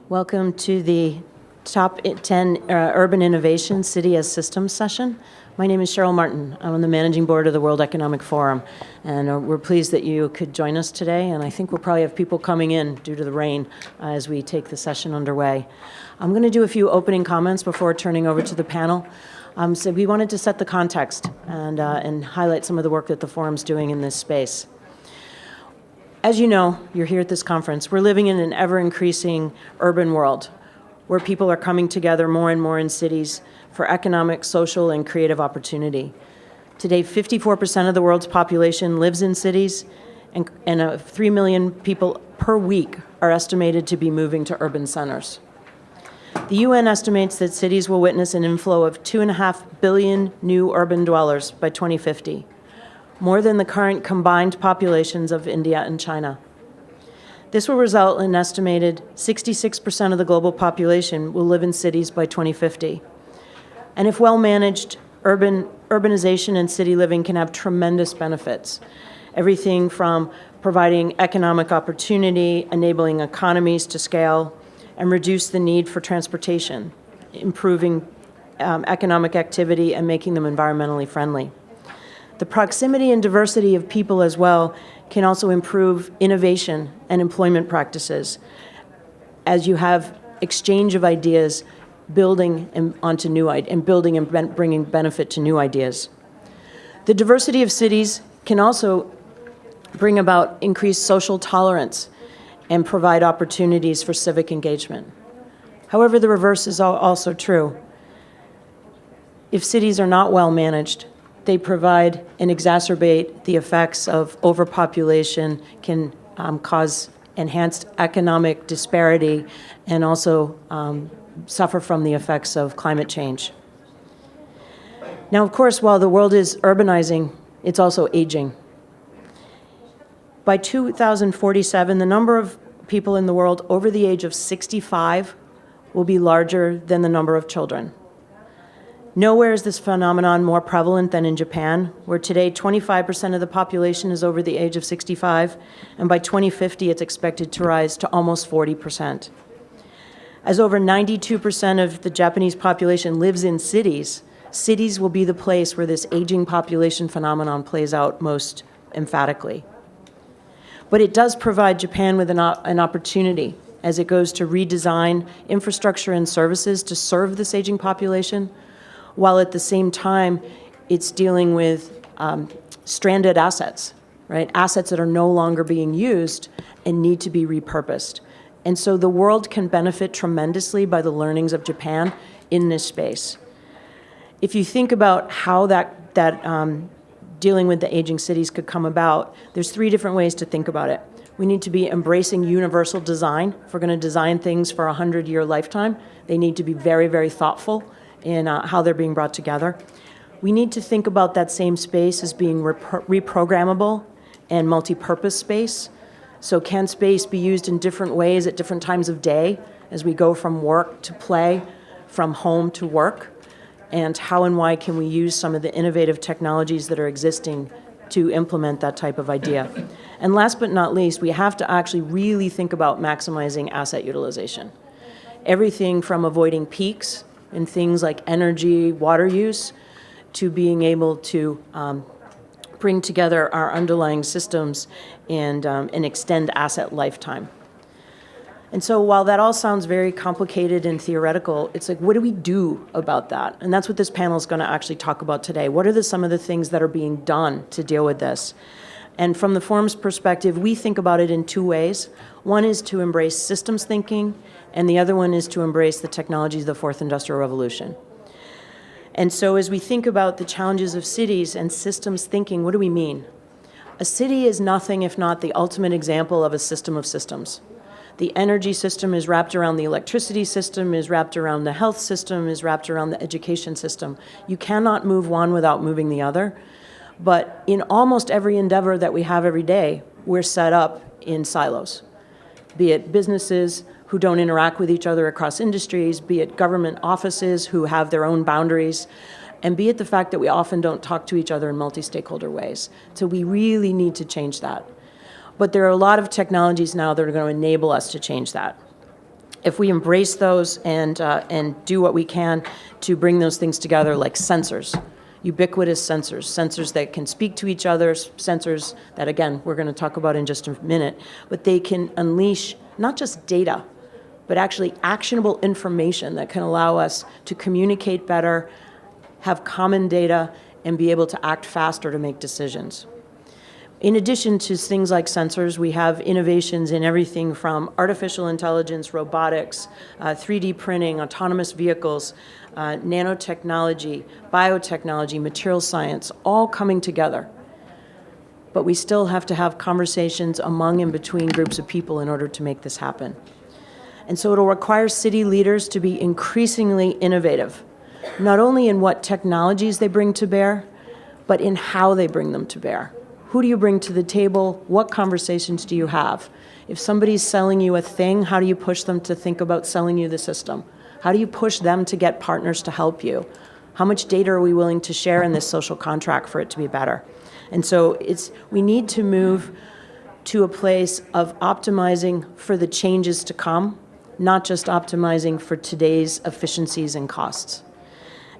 Welcome to the Top 10 Urban Innovation City as Systems session. My name is Cheryl Martin. I'm on the Managing Board of the World Economic Forum, and we're pleased that you could join us today, and I think we'll probably have people coming in due to the rain as we take the session underway. I'm going to do a few opening comments before turning over to the panel. So we wanted to set the context and highlight some of the work that the forum's doing in this space. As you know, you're here at this conference, we're living in an ever-increasing urban world where people are coming together more and more in cities for economic, social, and creative opportunity. Today, 54% of the world's population lives in cities, and 3 million people per week are estimated to be moving to urban centers. The UN estimates that cities will witness an inflow of 2.5 billion new urban dwellers by 2050. More than the current combined populations of India and China. This will result in an estimated 66% of the global population will live in cities by 2050. And if well managed, urbanization and city living can have tremendous benefits. Everything from providing economic opportunity, enabling economies to scale, and reduce the need for transportation, improving economic activity and making them environmentally friendly. The proximity and diversity of people as well can also improve innovation and employment practices as you have exchange of ideas building onto new ideas and building and bringing benefit to new ideas. The diversity of cities can also bring about increased social tolerance and provide opportunities for civic engagement. However, the reverse is also true. If cities are not well managed, they provide and exacerbate the effects of overpopulation, can cause enhanced economic disparity, and also suffer from the effects of climate change. Now, of course, while the world is urbanizing, it's also aging. By 2047, the number of people in the world over the age of 65 will be larger than the number of children. Nowhere is this phenomenon more prevalent than in Japan, where today 25% of the population is over the age of 65, and by 2050 it's expected to rise to almost 40%. As over 92% of the Japanese population lives in cities, cities will be the place where this aging population phenomenon plays out most emphatically. But it does provide Japan with an opportunity as it goes to redesign infrastructure and services to serve this aging population, while at the same time it's dealing with stranded assets, right? Assets that are no longer being used and need to be repurposed. And so the world can benefit tremendously by the learnings of Japan in this space. If you think about how that dealing with the aging cities could come about, there's 3 different ways to think about it. We need to be embracing universal design. If we're going to design things for a 100-year lifetime, they need to be very, very thoughtful in how they're being brought together. We need to think about that same space as being reprogrammable and multi-purpose space. So can space be used in different ways at different times of day as we go from work to play, from home to work? And how and why can we use some of the innovative technologies that are existing to implement that type of idea? And last but not least, we have to actually really think about maximizing asset utilization. Everything from avoiding peaks in things like energy, water use, to being able to bring together our underlying systems and extend asset lifetime. And so while that all sounds very complicated and theoretical, it's like, what do we do about that? And that's what this panel is going to actually talk about today. What are some of the things that are being done to deal with this? And from the forum's perspective, we think about it in 2 ways. One is to embrace systems thinking, and the other one is to embrace the technologies of the 4th Industrial Revolution. And so as we think about the challenges of cities and systems thinking, what do we mean? A city is nothing if not the ultimate example of a system of systems. The energy system is wrapped around the electricity system, is wrapped around the health system, is wrapped around the education system. You cannot move one without moving the other. But in almost every endeavor that we have every day, we're set up in silos, be it businesses who don't interact with each other across industries, be it government offices who have their own boundaries, and be it the fact that we often don't talk to each other in multi-stakeholder ways. So we really need to change that. But there are a lot of technologies now that are going to enable us to change that. if we embrace those and do what we can to bring those things together, like sensors, ubiquitous sensors that can speak to each other, sensors that, again, we're going to talk about in just a minute, but they can unleash not just data, but actually actionable information that can allow us to communicate better, have common data, and be able to act faster to make decisions. In addition to things like sensors, we have innovations in everything from artificial intelligence, robotics, 3D printing, autonomous vehicles, nanotechnology, biotechnology, material science, all coming together. But we still have to have conversations among and between groups of people in order to make this happen. And so it'll require city leaders to be increasingly innovative, not only in what technologies they bring to bear, but in how they bring them to bear. Who do you bring to the table? What conversations do you have? If somebody's selling you a thing, how do you push them to think about selling you the system? How do you push them to get partners to help you? How much data are we willing to share in this social contract for it to be better? And so we need to move to a place of optimizing for the changes to come, not just optimizing for today's efficiencies and costs.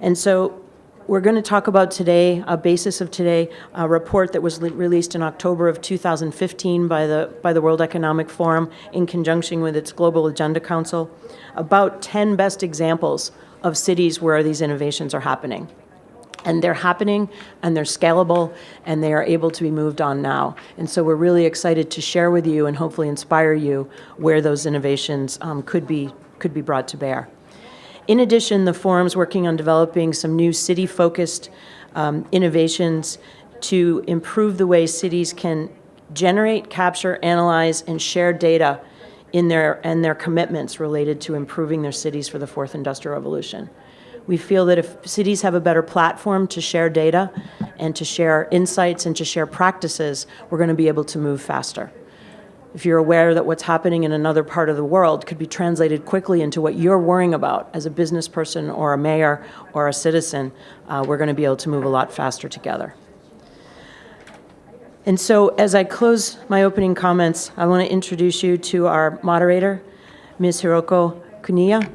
And so we're going to talk about today, a basis of today, a report that was released in October of 2015 by the World Economic Forum in conjunction with its Global Agenda Council, about 10 best examples of cities where these innovations are happening. And they're happening, and they're scalable, and they are able to be moved on now. And so we're really excited to share with you and hopefully inspire you where those innovations could be brought to bear. In addition, the forum's working on developing some new city-focused innovations to improve the way cities can generate, capture, analyze, and share data in their commitments related to improving their cities for the fourth industrial revolution. We feel that if cities have a better platform to share data and to share insights and to share practices, we're going to be able to move faster. If you're aware that what's happening in another part of the world could be translated quickly into what you're worrying about as a business person or a mayor or a citizen, we're going to be able to move a lot faster together. And so as I close my opening comments, I want to introduce you to our moderator, Ms. Hiroko Kuniya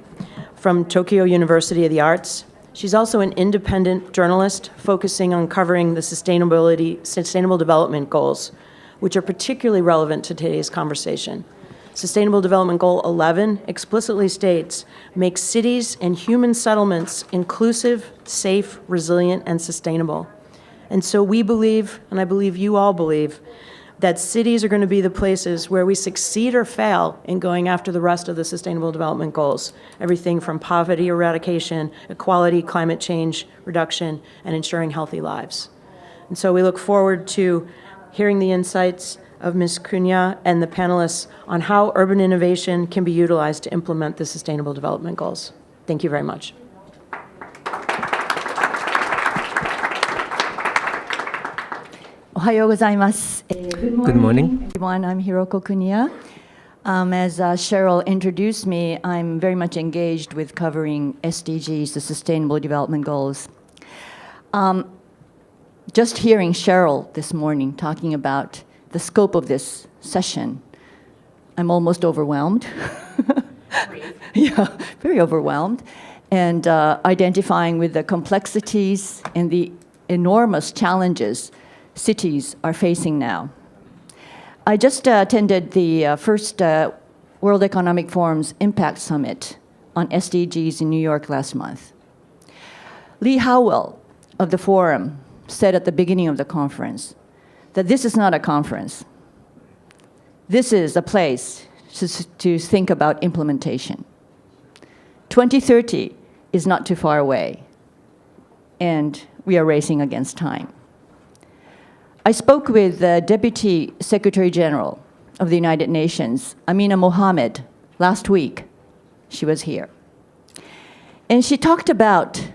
from Tokyo University of the Arts. She's also an independent journalist focusing on covering the Sustainable Development Goals, which are particularly relevant to today's conversation. Sustainable Development Goal 11 explicitly states, make cities and human settlements inclusive, safe, resilient, and sustainable. And so we believe, and I believe you all believe, that cities are going to be the places where we succeed or fail in going after the rest of the Sustainable Development Goals, everything from poverty eradication, equality, climate change reduction, and ensuring healthy lives. And so we look forward to hearing the insights of Ms. Kuniya and the panelists on how urban innovation can be utilized to implement the Sustainable Development Goals. Thank you very much. Ohayou gozaimasu. Good morning. Everyone, I'm Hiroko Kuniya. As Cheryl introduced me, I'm very much engaged with covering SDGs, the Sustainable Development Goals. Just hearing Cheryl this morning talking about the scope of this session, I'm almost overwhelmed. Yeah, very overwhelmed. And identifying with the complexities and the enormous challenges cities are facing now. I just attended the first World Economic Forum's Impact Summit on SDGs in New York last month. Lee Howell of the forum said at the beginning of the conference that this is not a conference. This is a place to think about implementation. 2030 is not too far away, and we are racing against time. I spoke with the Deputy Secretary General of the United Nations, Amina Mohammed, last week. She was here. And she talked about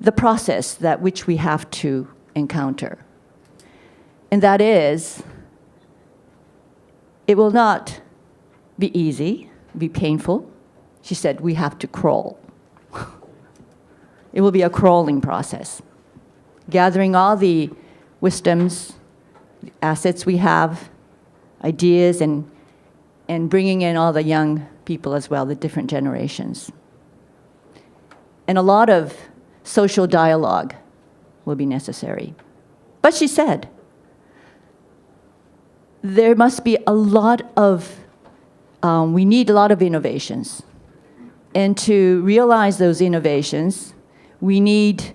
the process that which we have to encounter. And that is, it will not be easy, be painful. She said, we have to crawl. It will be a crawling process, gathering all the wisdoms, the assets we have, ideas, and and bringing in all the young people as well, the different generations. And a lot of social dialogue will be necessary. But she said, there must be a lot of, we need a lot of innovations. And to realize those innovations, we need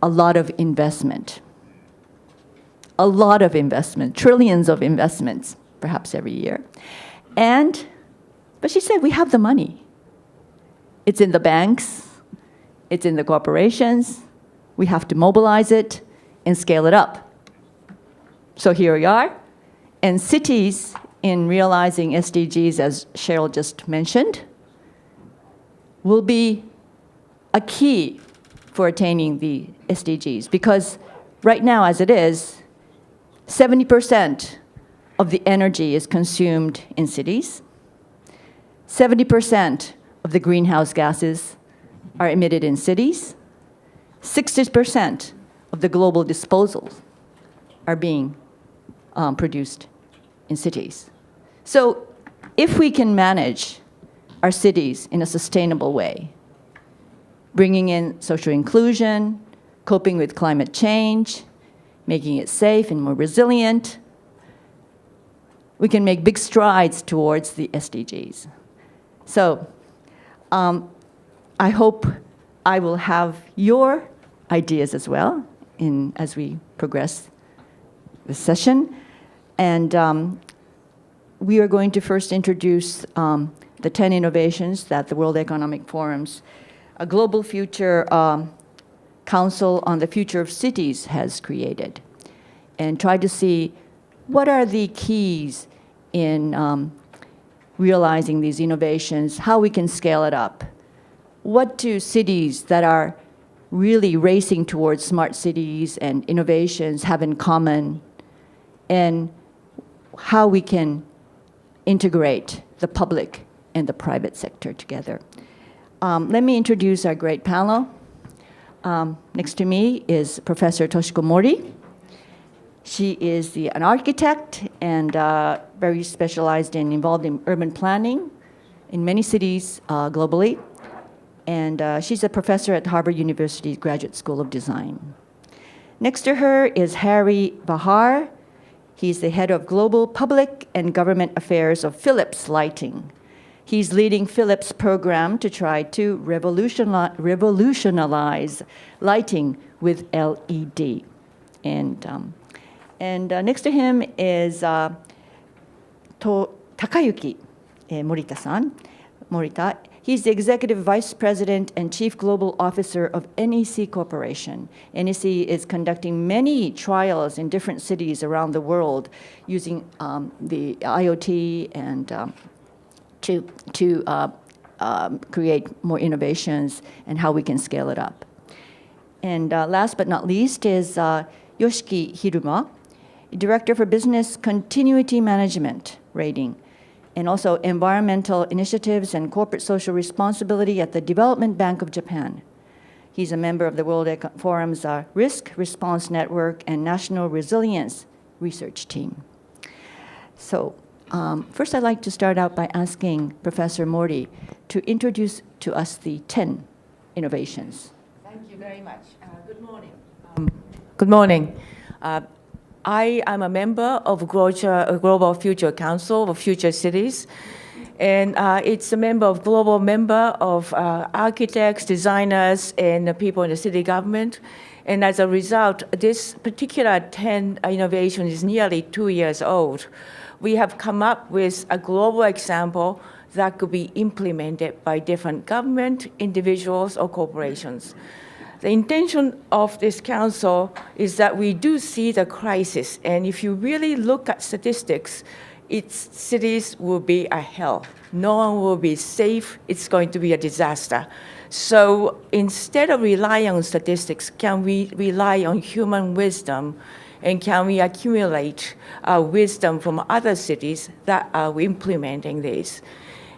a lot of investment. A lot of investment, trillions of investments, perhaps every year. But she said, we have the money. It's in the banks, it's in the corporations. We have to mobilize it and scale it up. So here we are. And cities, in realizing SDGs, as Cheryl just mentioned, will be a key for attaining the SDGs. Because right now, as it is, 70% of the energy is consumed in cities. 70% of the greenhouse gases are emitted in cities. 60% of the global disposals are being produced in cities. So if we can manage our cities in a sustainable way, bringing in social inclusion, coping with climate change, making it safe and more resilient, we can make big strides towards the SDGs. So I hope I will have your ideas as well as we progress the session. And we are going to first introduce the 10 innovations that the World Economic Forum's a Global Future Council on the Future of Cities has created, and try to see what are the keys in realizing these innovations, how we can scale it up. What do cities that are really racing towards smart cities and innovations have in common, and how we can integrate the public and the private sector together. Let me introduce our great panel. Next to me is Professor Toshiko Mori. She is an architect and very specialized and involved in urban planning in many cities globally. And she's a professor at Harvard University's Graduate School of Design. Next to her is Harry Verhaar. He's the head of Global Public and Government Affairs of Philips Lighting. He's leading Philips' program to try to revolutionize lighting with LED. And next to him is Takayuki Morita-san. Morita. He's the Executive Vice President and Chief Global Officer of NEC Corporation. NEC is conducting many trials in different cities around the world using the IoT and to create more innovations and how we can scale it up. And last but not least is Yoshiki Hiruma, Director for Business Continuity Management Rating, and also Environmental Initiatives and Corporate Social Responsibility at the Development Bank of Japan. He's a member of the World Forum's Risk Response Network and National Resilience Research Team. So first I'd like to start out by asking Professor Mori to introduce to us the 10 innovations. Thank you very much. Good morning. Good morning. I am a member of Global Future Council of Future Cities, and it's a global member of architects, designers, and people in the city government. And as a result, this particular 10 innovation is nearly 2 years old. We have come up with a global example that could be implemented by different government, individuals, or corporations. The intention of this council is that we do see the crisis, and if you really look at statistics, cities will be a hell. No one will be safe. It's going to be a disaster. So instead of relying on statistics, can we rely on human wisdom, and can we accumulate wisdom from other cities that are implementing this?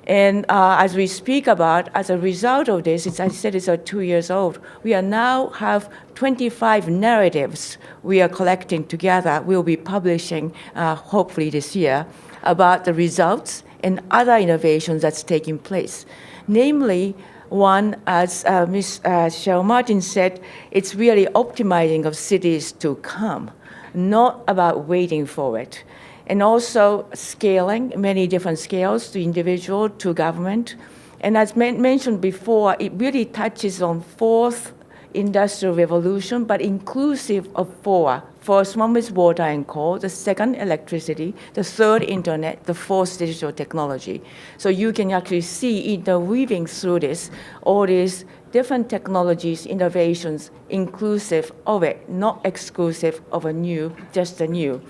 And as we speak about, as a result of this, I said it's 2 years old, we are now have 25 narratives we are collecting together. We'll be publishing, hopefully this year, about the results and other innovations that's taking place. Namely, one, as Ms. Cheryl Martin said, it's really optimizing of cities to come, not about waiting for it. And also scaling, many different scales, to individual, to government. And as mentioned before, it really touches on fourth industrial revolution, but inclusive of four. First one is water and coal, the second, electricity, the third, internet, the fourth, digital technology. So you can actually see interweaving through this, all these different technologies, innovations, inclusive of it, not exclusive of a new, just a new.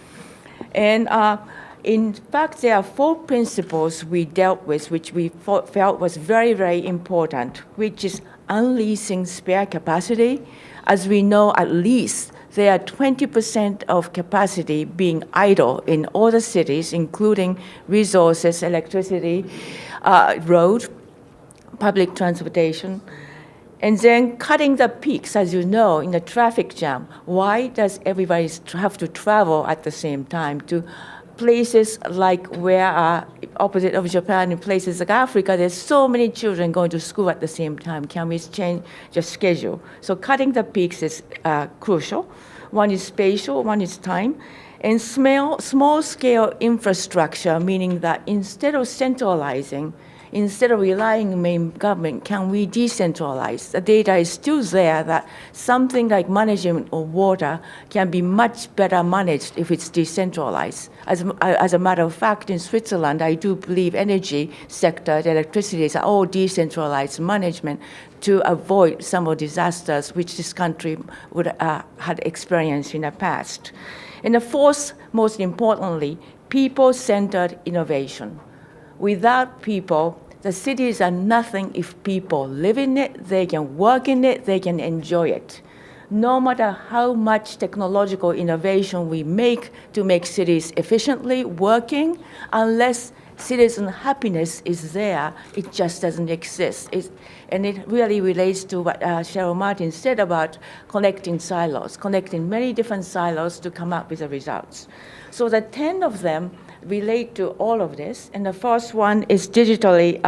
And in fact, there are four principles we dealt with, which we felt was very, very important, which is unleashing spare capacity. As we know, at least there are 20% of capacity being idle in all the cities, including resources, electricity, road, public transportation. And then cutting the peaks, as you know, in the traffic jam. Why does everybody have to travel at the same time to places like where opposite of Japan, in places like Africa, there's so many children going to school at the same time. Can we change the schedule? So cutting the peaks is crucial. One is spatial, one is time. And small-scale infrastructure, meaning that instead of centralizing, instead of relying on main government, can we decentralize? The data is still there that something like management of water can be much better managed if it's decentralized. As a matter of fact, in Switzerland, I do believe energy sector, the electricities are all decentralized management to avoid some of the disasters which this country had experienced in the past. And the fourth, most importantly, people-centered innovation. Without people, the cities are nothing if people live in it, they can work in it, they can enjoy it. No matter how much technological innovation we make to make cities efficiently working, unless citizen happiness is there, it just doesn't exist. And it really relates to what Cheryl Martin said about connecting silos, connecting many different silos to come up with the results. So the 10 of them relate to all of this, and the first one is digitally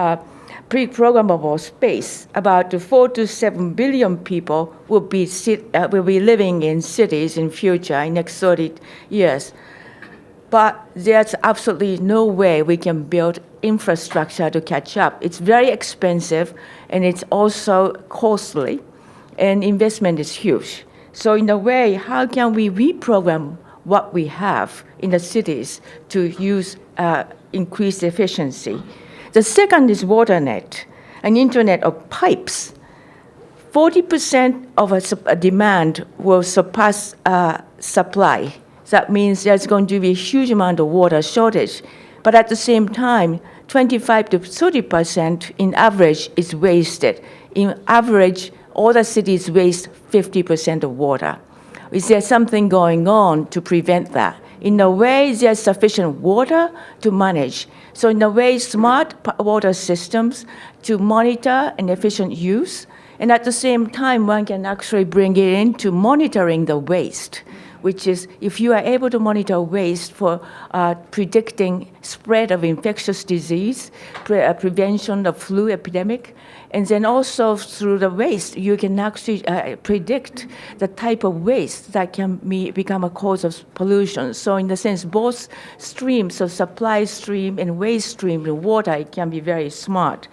pre-programmable space. About 4 to 7 billion people will be living in cities in future, in next 30 years. But there's absolutely no way we can build infrastructure to catch up. It's very expensive, and it's also costly, and investment is huge. So in a way, how can we reprogram what we have in the cities to use increased efficiency? The second is WaterNet, an internet of pipes. 40% of a demand will surpass supply. That means there's going to be a huge amount of water shortage. But at the same time, 25 to 30% in average is wasted. In average, all the cities waste 50% of water. Is there something going on to prevent that? In a way, there's sufficient water to manage. So in a way, smart water systems to monitor an efficient use. And at the same time, one can actually bring it into monitoring the waste, which is if you are able to monitor waste for predicting spread of infectious disease, prevention of flu epidemic, and then also through the waste, you can actually predict the type of waste that can become a cause of pollution. So in the sense, both streams, so supply stream and waste stream in water, it can be very smart.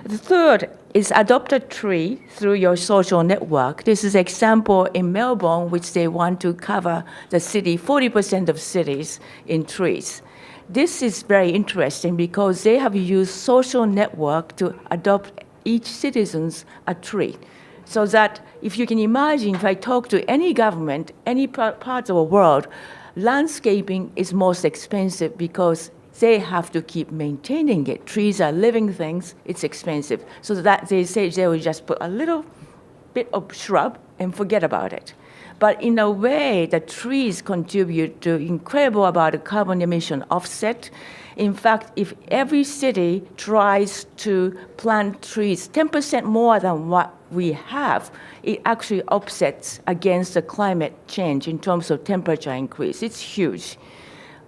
The third is adopt a tree through your social network. This is an example in Melbourne, which they want to cover the city, 40% of cities in trees. This is very interesting because they have used social network to adopt each citizen's a tree. So that if you can imagine, if I talk to any government, any part of the world, landscaping is most expensive because they have to keep maintaining it. Trees are living things, it's expensive. So that they say they will just put a little bit of shrub and forget about it. But in a way, the trees contribute to incredible amount of carbon emission offset. In fact, if every city tries to plant trees 10% more than what we have, it actually offsets against the climate change in terms of temperature increase. It's huge.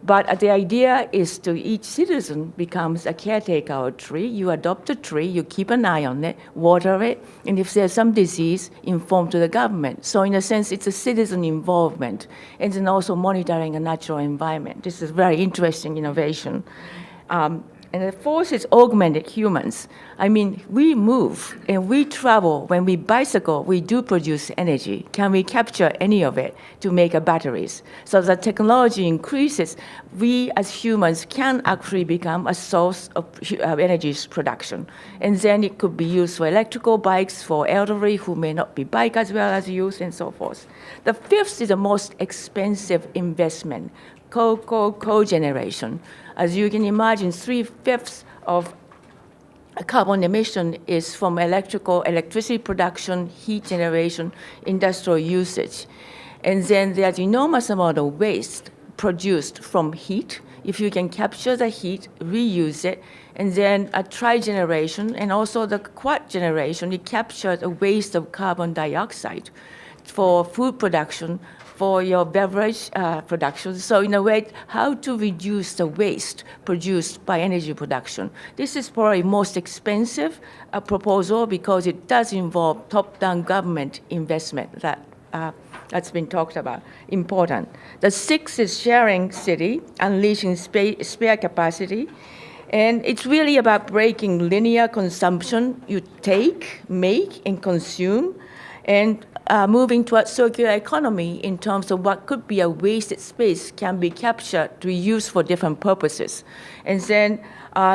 But the idea is to each citizen becomes a caretaker of a tree. You adopt a tree, you keep an eye on it, water it, and if there's some disease, inform to the government. So in a sense, it's a citizen involvement, and then also monitoring a natural environment. This is very interesting innovation. And the fourth is augmented humans. I mean, we move and we travel. When we bicycle, we do produce energy. Can we capture any of it to make batteries? So the technology increases. We as humans can actually become a source of energy production. And then it could be used for electrical bikes, for elderly who may not be bike as well as youth, and so forth. The fifth is the most expensive investment, cogeneration. As you can imagine, 3/5 of carbon emission is from electricity production, heat generation, industrial usage. And then there's enormous amount of waste produced from heat. If you can capture the heat, reuse it, and then a trigeneration, and also the quad generation, it captures a waste of carbon dioxide for food production, for your beverage production. So in a way, how to reduce the waste produced by energy production. This is probably most expensive proposal because it does involve top-down government investment that's been talked about, important. The sixth is sharing city, unleashing spare capacity. And it's really about breaking linear consumption. You take, make, and consume, and moving towards circular economy in terms of what could be a wasted space can be captured to use for different purposes. And then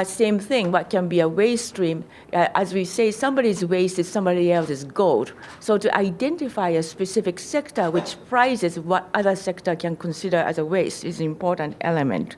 same thing, what can be a waste stream, as we say, somebody's waste is somebody else's gold. So to identify a specific sector which prizes what other sector can consider as a waste is an important element.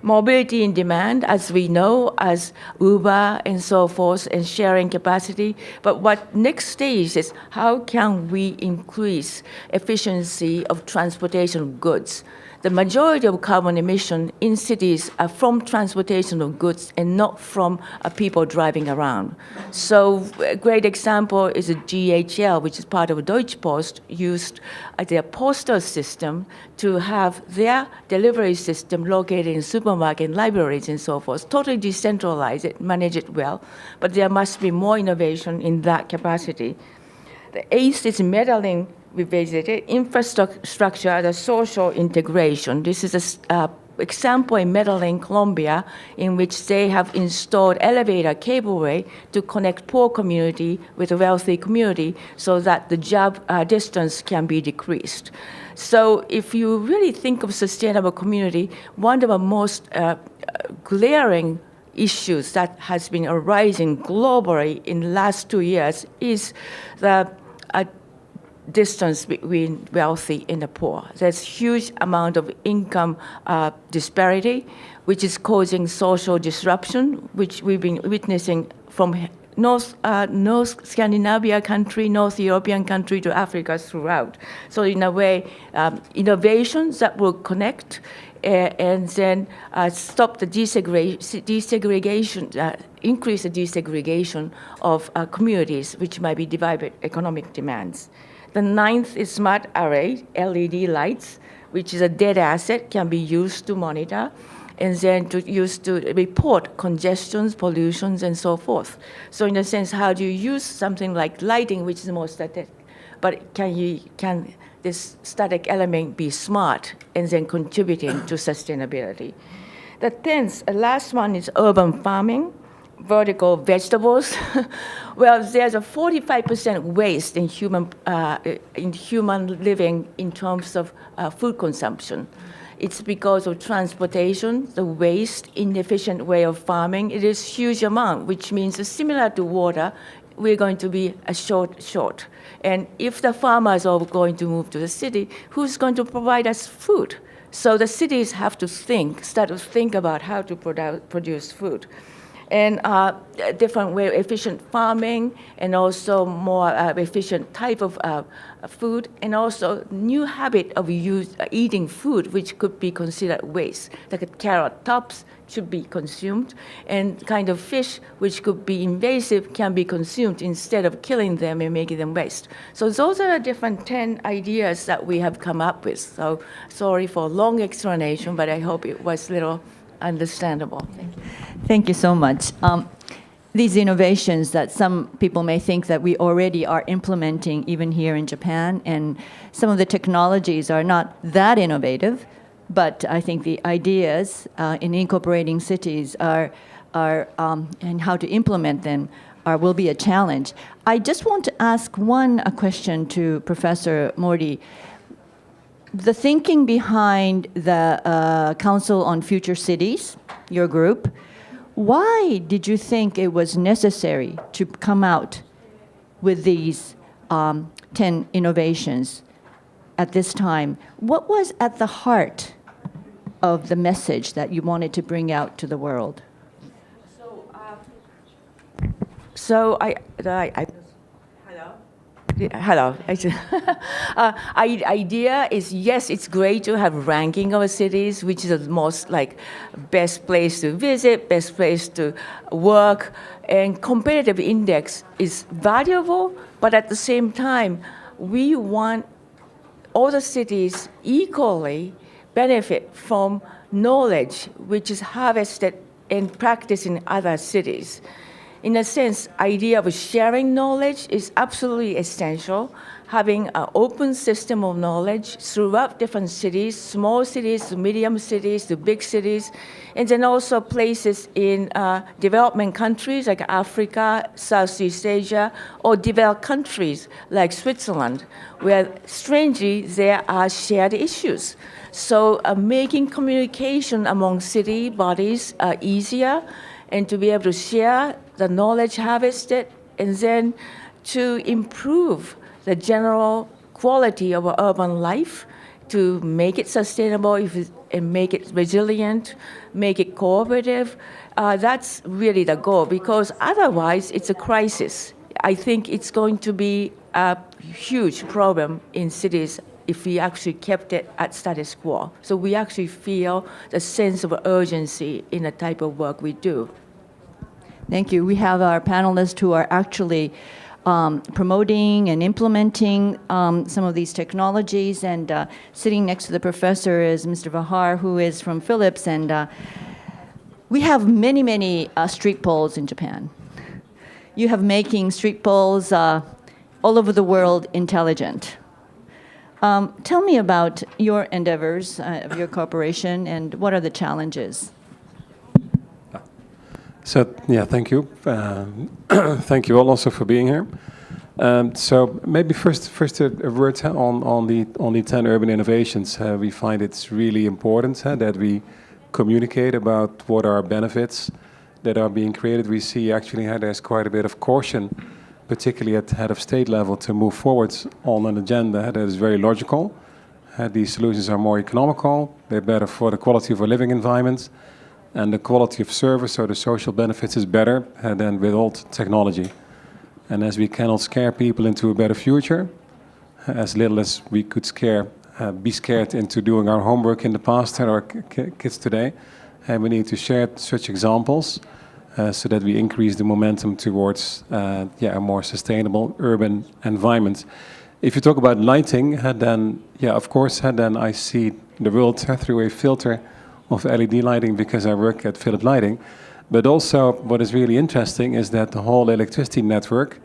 Mobility in demand, as we know, as Uber and so forth, and sharing capacity. But what next stage is how can we increase efficiency of transportation of goods? The majority of carbon emission in cities are from transportation of goods and not from people driving around. So a great example is a DHL, which is part of Deutsche Post, used their postal system to have their delivery system located in supermarket and libraries and so forth. Totally decentralize it, manage it well, but there must be more innovation in that capacity. The eighth is meddling. We visited infrastructure as a social integration. This is an example in Medellin, Colombia, in which they have installed elevator cableway to connect poor community with a wealthy community so that the job distance can be decreased. So if you really think of sustainable community, one of the most glaring issues that has been arising globally in the last 2 years is the distance between wealthy and the poor. There's huge amount of income disparity, which is causing social disruption, which we've been witnessing from North Scandinavia country, North European country to Africa throughout. So in a way, innovations that will connect and then stop the desegregation, increase the desegregation of communities, which might be divided economic demands. The ninth is smart array, LED lights, which is a dead asset, can be used to monitor, and then used to report congestions, pollutions, and so forth. So in a sense, how do you use something like lighting, which is more static, but can this static element be smart and then contributing to sustainability? The 10th, last one is urban farming. Vertical vegetables. Well, there's a 45% waste in human living in terms of food consumption. It's because of transportation, the waste, inefficient way of farming. It is huge amount, which means similar to water, we're going to be short. And if the farmers are going to move to the city, who's going to provide us food? So the cities have to start to think about how to produce food. and a different way, efficient farming, and also more efficient type of food, and also new habit of eating food, which could be considered waste, like carrot tops should be consumed, and kind of fish which could be invasive can be consumed instead of killing them and making them waste. So those are the different 10 ideas that we have come up with. So sorry for a long explanation, but I hope it was a little understandable. Thank you. Thank you so much. These innovations that some people may think that we already are implementing even here in Japan, and some of the technologies are not that innovative, but I think the ideas in incorporating cities and how to implement them will be a challenge. I just want to ask a question to Professor Mori. The thinking behind the Council on Future Cities, your group, why did you think it was necessary to come out with these 10 innovations at this time? What was at the heart of the message that you wanted to bring out to the world? So hello. Idea is, yes, it's great to have ranking of cities, which is the most best place to visit, best place to work, and competitive index is valuable, but at the same time, we want all the cities equally benefit from knowledge which is harvested and practiced in other cities. In a sense, idea of sharing knowledge is absolutely essential. Having an open system of knowledge throughout different cities, small cities to medium cities to big cities, and then also places in development countries like Africa, Southeast Asia, or developed countries like Switzerland, where strangely there are shared issues. So making communication among city bodies easier, and to be able to share the knowledge harvested, and then to improve the general quality of urban life, to make it sustainable and make it resilient, make it cooperative. That's really the goal, because otherwise it's a crisis. I think it's going to be a huge problem in cities if we actually kept it at status quo. So we actually feel the sense of urgency in the type of work we do. Thank you. We have our panelists who are actually promoting and implementing some of these technologies, and sitting next to the professor is Mr. Verhaar, who is from Philips, and we have many street poles in Japan. You have making street poles all over the world intelligent. Tell me about your endeavors of your corporation, and what are the challenges? So, yeah, thank you. Thank you all also for being here. So maybe first a word on the 10 urban innovations. We find it's really important that we communicate about what are benefits that are being created. We see actually there's quite a bit of caution, particularly at head of state level, to move forward on an agenda that is very logical. These solutions are more economical, they're better for the quality of our living environment, and the quality of service or the social benefits is better than with old technology. And as we cannot scare people into a better future, as little as we could be scared into doing our homework in the past and our kids today, we need to share such examples so that we increase the momentum towards a more sustainable urban environment. If you talk about lighting, then of course, then I see the world through a filter of LED lighting because I work at Philips Lighting. But also what is really interesting is that the whole electricity network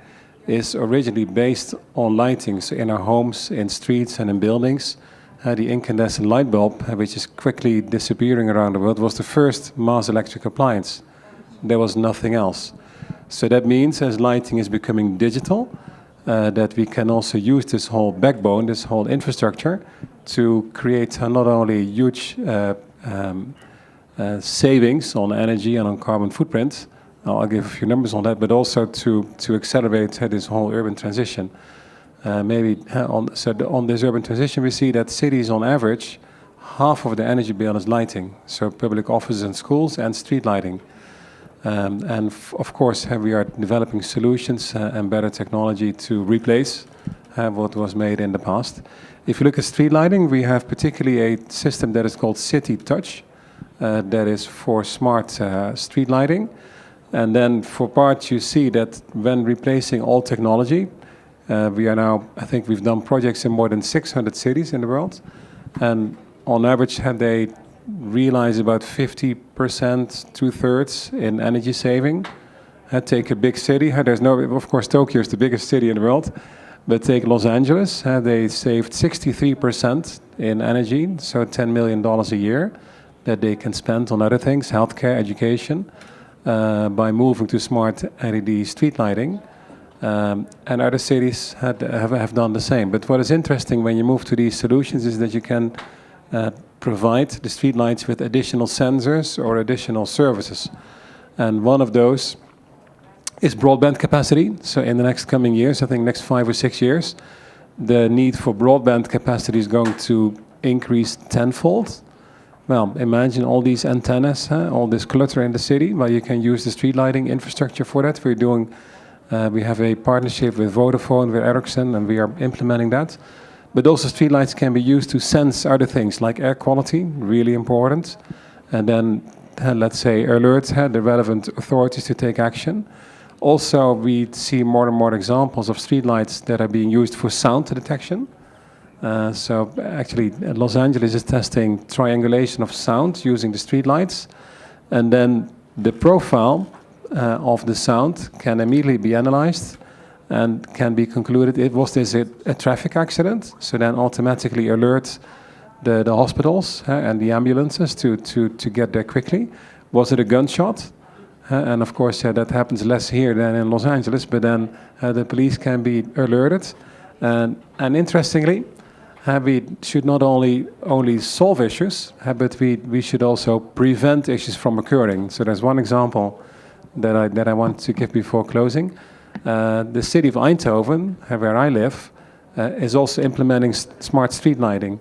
is originally based on lighting. So in our homes, in streets and in buildings, the incandescent light bulb, which is quickly disappearing around the world, was the first mass electric appliance. There was nothing else. So that means as lighting is becoming digital, that we can also use this whole backbone, this whole infrastructure, to create not only huge savings on energy and on carbon footprint. I'll give a few numbers on that, but also to accelerate this whole urban transition. On this urban transition, we see that cities, on average, half of the energy bill is lighting, so public offices and schools and street lighting. Of course, we are developing solutions and better technology to replace what was made in the past. If you look at street lighting, we have particularly a system that is called City Touch, that is for smart street lighting. And then for parts, you see that when replacing old technology, we are now, I think we've done projects in more than 600 cities in the world. And on average, they realize about 50%, 2/3 in energy saving. Take a big city. Of course, Tokyo is the biggest city in the world. But take Los Angeles, they saved 63% in energy, so $10 million a year that they can spend on other things, healthcare, education, by moving to smart LED street lighting. And other cities have done the same. But what is interesting when you move to these solutions is that you can provide the streetlights with additional sensors or additional services. And one of those is broadband capacity. So in the next coming years, I think next 5 or 6 years, the need for broadband capacity is going to increase tenfold. Well, imagine all these antennas, all this clutter in the city. Well, you can use the street lighting infrastructure for that. We have a partnership with Vodafone, with Ericsson, and we are implementing that. But also streetlights can be used to sense other things like air quality, really important. And then, let's say, alert the relevant authorities to take action. Also, we see more and more examples of streetlights that are being used for sound detection. So actually, Los Angeles is testing triangulation of sound using the streetlights. And then the profile of the sound can immediately be analyzed and can be concluded, was this a traffic accident? So then automatically alert the hospitals and the ambulances to get there quickly. Was it a gunshot? And of course, that happens less here than in Los Angeles, but then the police can be alerted. And interestingly, we should not only solve issues, but we should also prevent issues from occurring. So there's one example that I want to give before closing. The city of Eindhoven, where I live, is also implementing smart street lighting.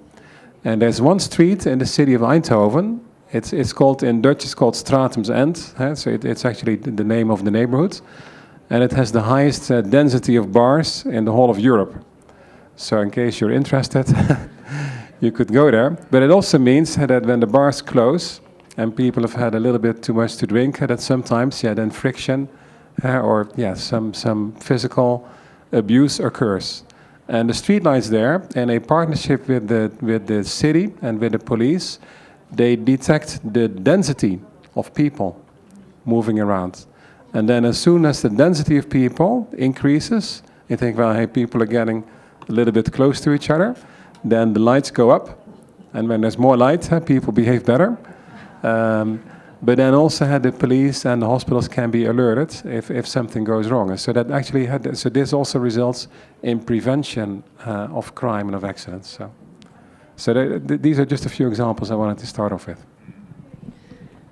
And there's one street in the city of Eindhoven. It's called, in Dutch, it's called Stratum's End. So it's actually the name of the neighborhood. And it has the highest density of bars in the whole of Europe. So in case you're interested, you could go there. But it also means that when the bars close and people have had a little bit too much to drink, that sometimes, then friction or some physical abuse occurs. And the streetlights there, in a partnership with the city and with the police, they detect the density of people moving around. And then as soon as the density of people increases, you think, well, hey, people are getting a little bit close to each other, then the lights go up. And when there's more light, people behave better. But then also the police and the hospitals can be alerted if something goes wrong. So that actually so this also results in prevention of crime and of accidents. So these are just a few examples I wanted to start off with.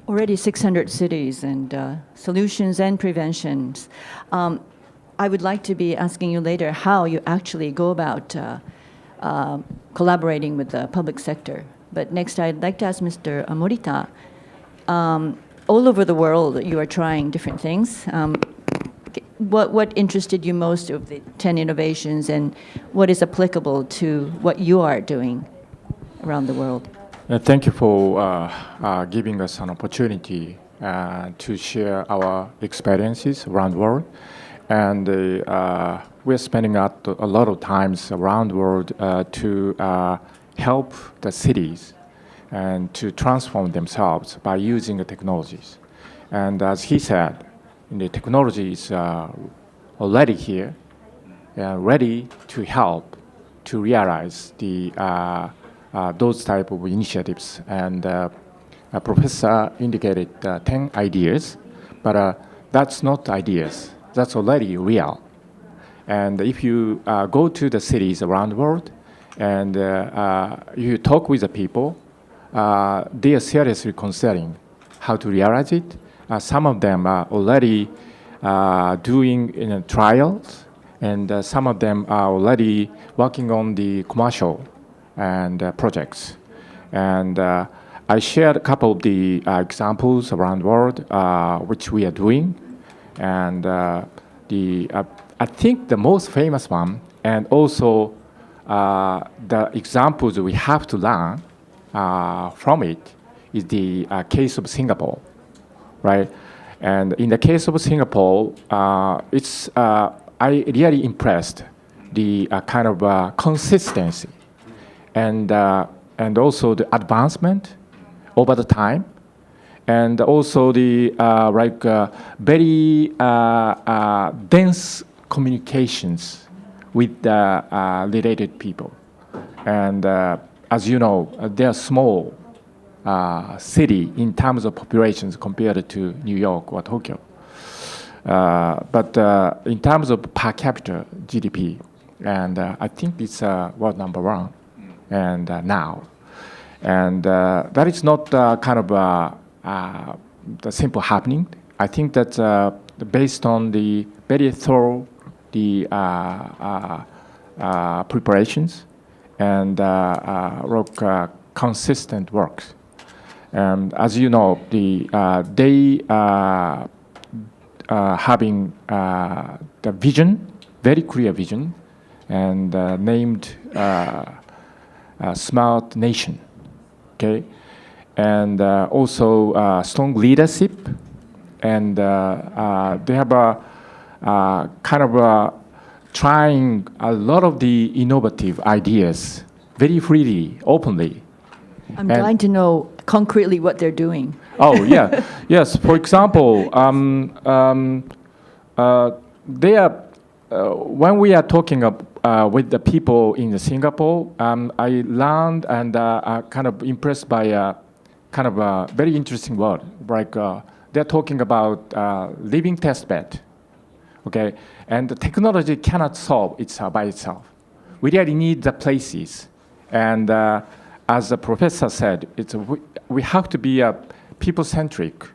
Already 600 cities and solutions and preventions. I would like to be asking you later how you actually go about collaborating with the public sector. But next, I'd like to ask Mr. Morita. All over the world, you are trying different things. What interested you most of the 10 innovations, and what is applicable to what you are doing around the world? Thank you for giving us an opportunity to share our experiences around the world. And we're spending a lot of times around the world to help the cities and to transform themselves by using the technologies. And as he said, the technology is already here and ready to help to realize those type of initiatives. And a professor indicated 10 ideas, but that's not ideas. That's already real. And if you go to the cities around the world and you talk with the people, they are seriously considering how to realize it. Some of them are already doing trials, and some of them are already working on the commercial and projects. And I shared a couple of the examples around the world which we are doing, and I think the most famous one, and also the examples we have to learn from it, is the case of Singapore, right? And in the case of Singapore, I really impressed the kind of consistency and also the advancement over the time, and also the very dense communications with the related people. And as you know, they are small city in terms of populations compared to New York or Tokyo. But in terms of per capita GDP, and I think it's world number one, and now. And that is not kind of the simple happening. I think that based on the very thorough preparations and consistent works. As you know, they having the vision, very clear vision, and named Smart Nation. Okay, and also strong leadership, and they have a kind of trying a lot of the innovative ideas very freely, openly. I'm dying to know concretely what they're doing. Oh yeah, yes. For example, they are when we are talking with the people in Singapore. I learned and kind of impressed by kind of a very interesting word. Like they're talking about living testbed. Okay, and the technology cannot solve itself by itself. We really need the places, and as the professor said, we have to be people-centric,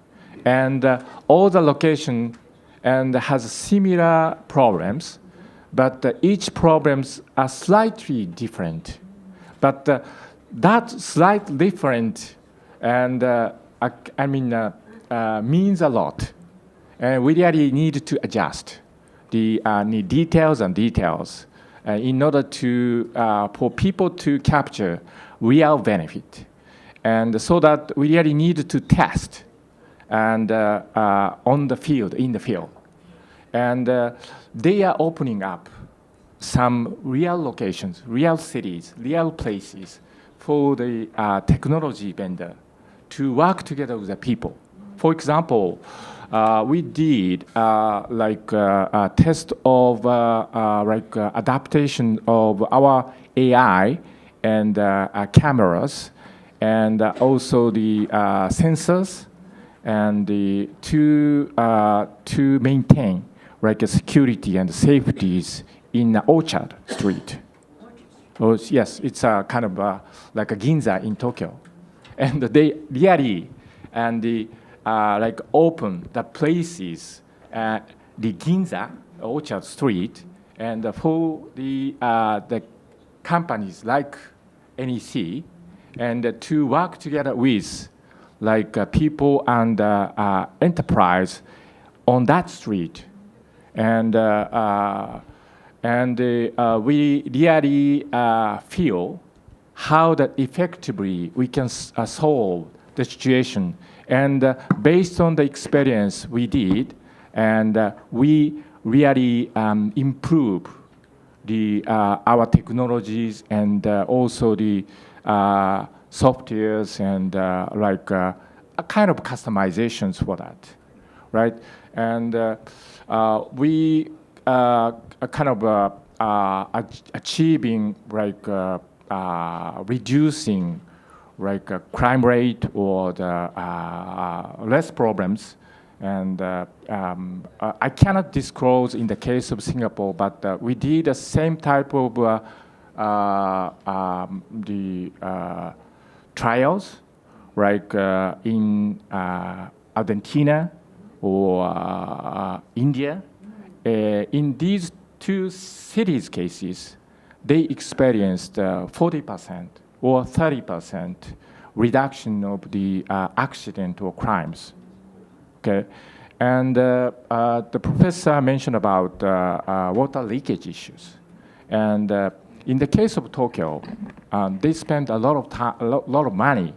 and all the location and has similar problems, but each problems are slightly different. But that slight different, and means a lot, and we really need to adjust the details in order to for people to capture real benefit, and so that we really need to test and on the field, in the field, and they are opening up some real locations, real cities, real places for the technology vendor to work together with the people. For example, we did a test of adaptation of our AI and cameras, and also the sensors, and to maintain security and safeties in Orchard Street. Oh, yes, it's a kind of like a Ginza in Tokyo, and they really and open the places, the Ginza Orchard Street, and for the companies like NEC, and to work together with people and enterprise on that street, and we really feel how that effectively we can solve the situation, and based on the experience we did, and we really improve our technologies, and also the softwares, and a kind of customizations for that, right? And we kind of achieving reducing crime rate or the less problems. And I cannot disclose in the case of Singapore, but we did the same type of the trials, in Argentina or India. In these two cities cases, they experienced 40% or 30% reduction of the accident or crimes. Okay, and the professor mentioned about water leakage issues, and in the case of Tokyo, they spent a lot of money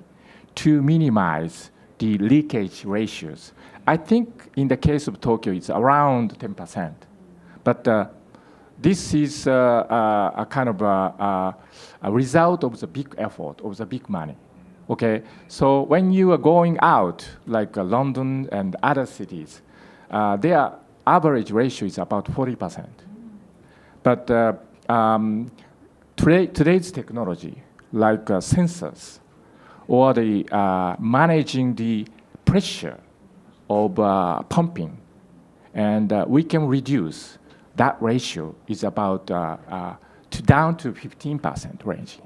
to minimize the leakage ratios. I think in the case of Tokyo, it's around 10%, but this is a kind of a result of the big effort, of the big money. Okay, so when you are going out, like London and other cities, their average ratio is about 40%. But today's technology, like sensors, or the managing the pressure of pumping, and we can reduce that ratio is about down to 15% range,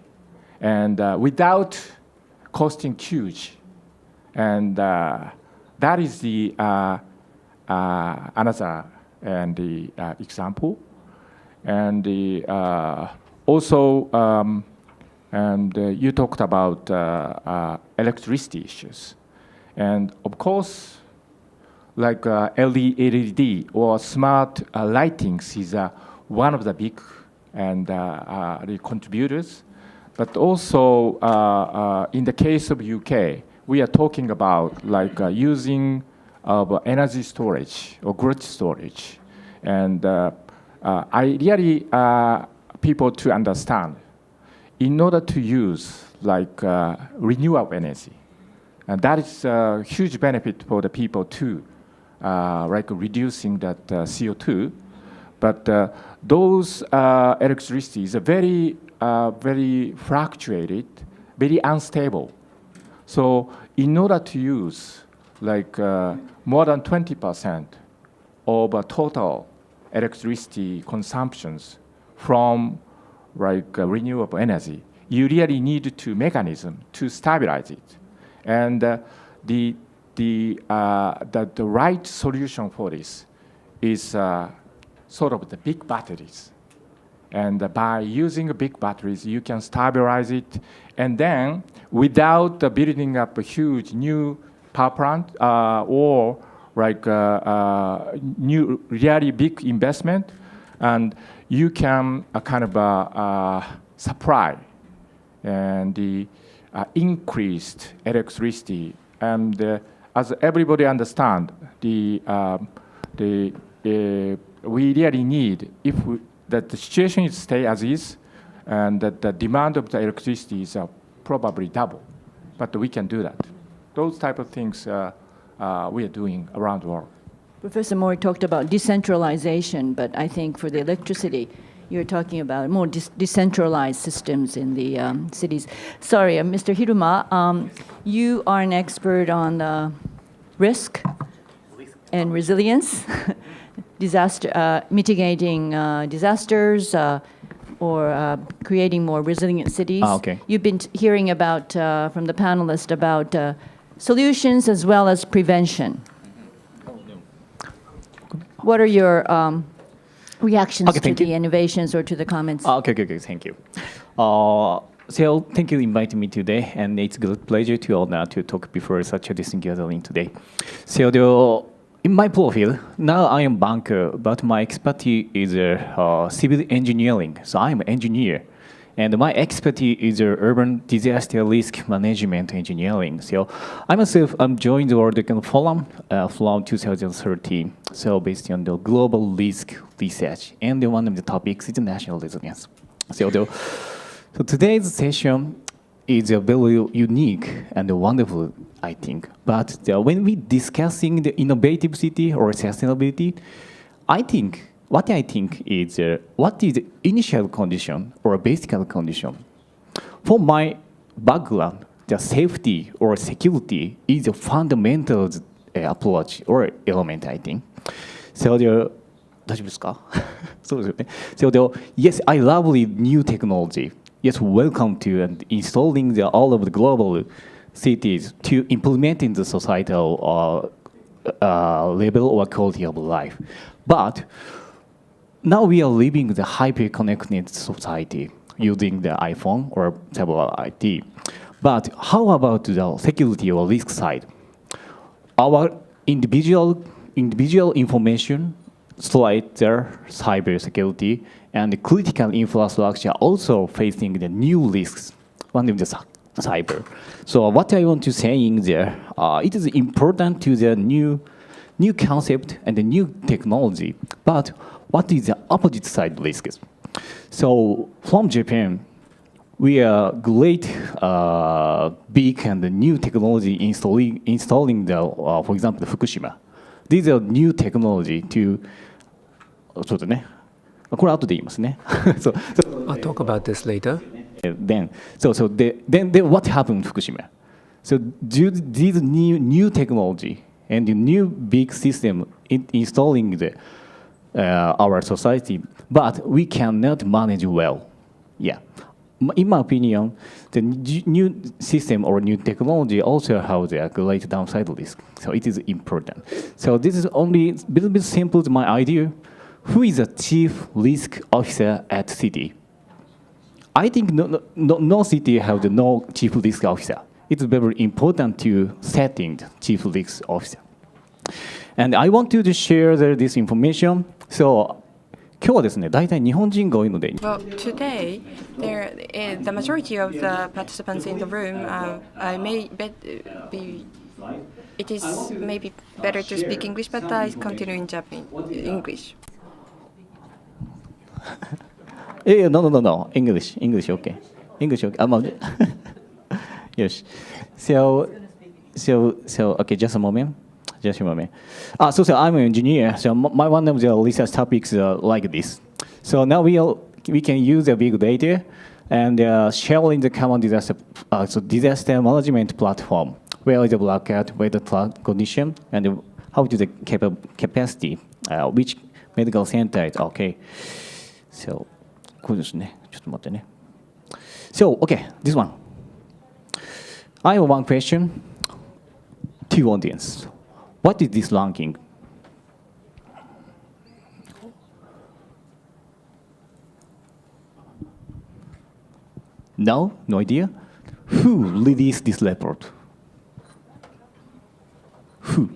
and without costing huge, and that is the another and the example, and the also and you talked about electricity issues, and of course, like LED or smart lightings is one of the big and the contributors. But also, in the case of UK, we are talking about like using of energy storage or grid storage. And I really people to understand, in order to use like renewable energy, and that is a huge benefit for the people too, like reducing that CO2. But those electricity is a very fluctuated, very unstable. So in order to use like more than 20% of total electricity consumptions from like renewable energy, you really need to mechanism to stabilize it. And the right solution for this is sort of the big batteries. And by using big batteries, you can stabilize it. And then, without building up a huge new power plant or like new really big investment, and you can kind of supply and the increased electricity. And as everybody understand, we really need, that the situation is stay as is, and that the demand of the electricity is probably double, but we can do that. Those type of things we are doing around the world. Professor Mori talked about decentralization, but I think for the electricity, you're talking about more decentralized systems in the cities. Sorry, Mr. Hiruma, you are an expert on risk and resilience, disaster, mitigating disasters, or creating more resilient cities. Okay. You've been hearing about, from the panelists, about solutions as well as prevention. What are your reactions to the innovations or to the comments? Okay, thank you. So thank you for inviting me today, and it's a good pleasure to talk before such a distinct gathering today. So in my profile, now I am banker, but my expertise is civil engineering. So I'm an engineer, and my expertise is urban disaster risk management engineering. So I myself joined the World Economic Forum from 2013. So based on the global risk research, and one of the topics is national resilience. So today's session is a very unique and wonderful, I think. But when we discussing the innovative city or sustainability, what I think is what is the initial condition or basic condition. For my background, the safety or security is a fundamental approach or element, I think. So yes, I love the new technology. Yes, welcome to and installing all of the global cities to implement in the societal level or quality of life. But now we are living the hyper-connected society using the iPhone or several IT. But how about the security or risk side? Our individual information, like their cyber security, and the critical infrastructure also facing the new risks. One of the cyber. So what I want to say in there, it is important to the new concept and the new technology. But what is the opposite side risks? So from Japan, we are great, big and new technology installing the, for example, Fukushima. These are new technology to. そうだね。これ後で言いますね。so, I'll talk about this later. then what happened in Fukushima? So due to these new technology and the new big system installing our society, but we cannot manage well. Yeah. In my opinion, the new system or new technology also has a great downside risk. So it is important. So this is only a little bit simple to my idea. Who is the chief risk officer at city? I think no city has no chief risk officer. It's very important to setting chief risk officer. And I want to share this information. So 今日はですね、大体日本人が多いので。Well, today, the majority of the participants in the room, it is maybe better to speak English, but I continue in English. No. English, okay. English, okay. Yes. So, okay, just a moment. So I'm an engineer. So one of the research topics like this. So now we can use the big data and sharing the common disaster management platform. Where is the blackout, where the flood condition, and how to the capacity, which medical center is okay. So, これですね。ちょっと待ってね。So, okay, this one. I have one question to audience. What is this ranking? No idea. Who released this report? Who?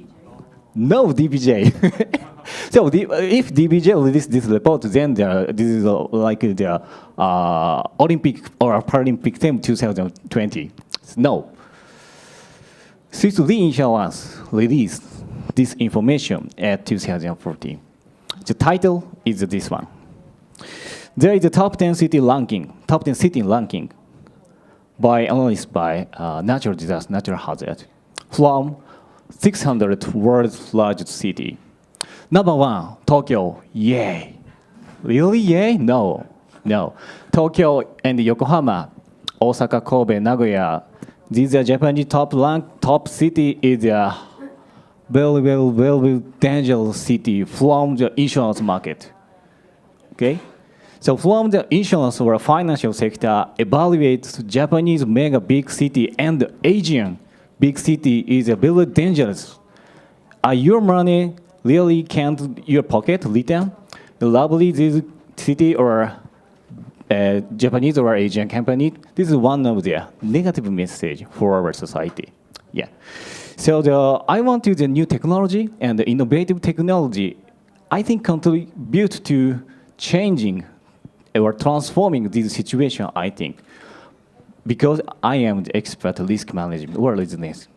No, DBJ. So if DBJ released this report, then this is like the Olympic or Paralympic team 2020. No. Swiss Reinsurance released this information at 2014. The title is this one. There is a top 10 city ranking by analysts by natural disaster, natural hazard, from 600 world's largest city. Number 1, Tokyo. Yay. Really? Yay? No. Tokyo and Yokohama, Osaka, Kobe, Nagoya. These are Japanese top city is a very dangerous city from the insurance market. Okay? So from the insurance or financial sector, evaluates Japanese mega big city and Asian big city is a very dangerous. Your money really can't your pocket return. Lovely this city or Japanese or Asian company. This is one of the negative message for our society. Yeah. So I want to the new technology and the innovative technology. I think contribute to changing or transforming this situation. I think because I am the expert risk management or business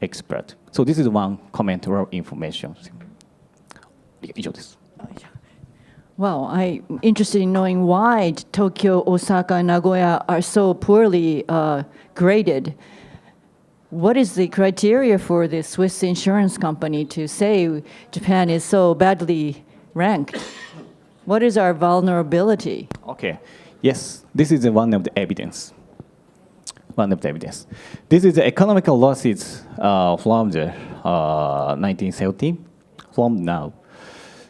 expert. So this is one comment or information. 以上です。 Well, I'm interested in knowing why Tokyo, Osaka, and Nagoya are so poorly graded. What is the criteria for the Swiss insurance company to say Japan is so badly ranked? What is our vulnerability? Okay. Yes, this is one of the evidence. This is the economical losses from the 1970 from now.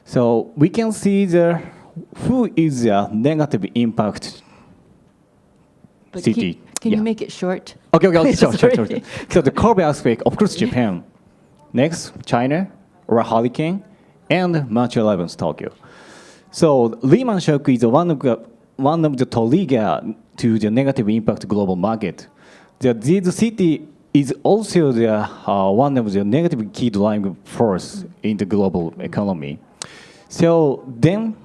So we can see who is the negative impact But city. Can you make it short? Okay, sure. Sorry. So the core aspect, of course, Japan. Next, China, or hurricane, and March 11th, Tokyo. So Lehman shock is one of the trigger to the negative impact global market. this city is also the one of the negative key driving force in the global economy. So then,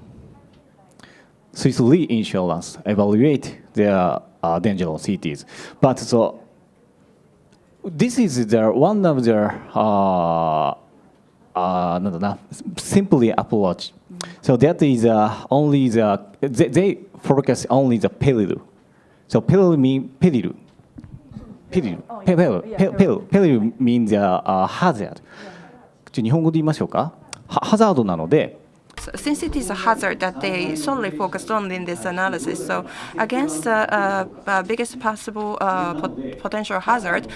Swiss Reinsurance evaluate their dangerous cities, but so this is the one of their simply approach. So that is only they focus only the peril. So peril mean peril. Peril means hazard. 日本語で言いましょうか。ハザードなので。Since it is a hazard that they solely focused on in this analysis, so against the biggest possible potential hazard,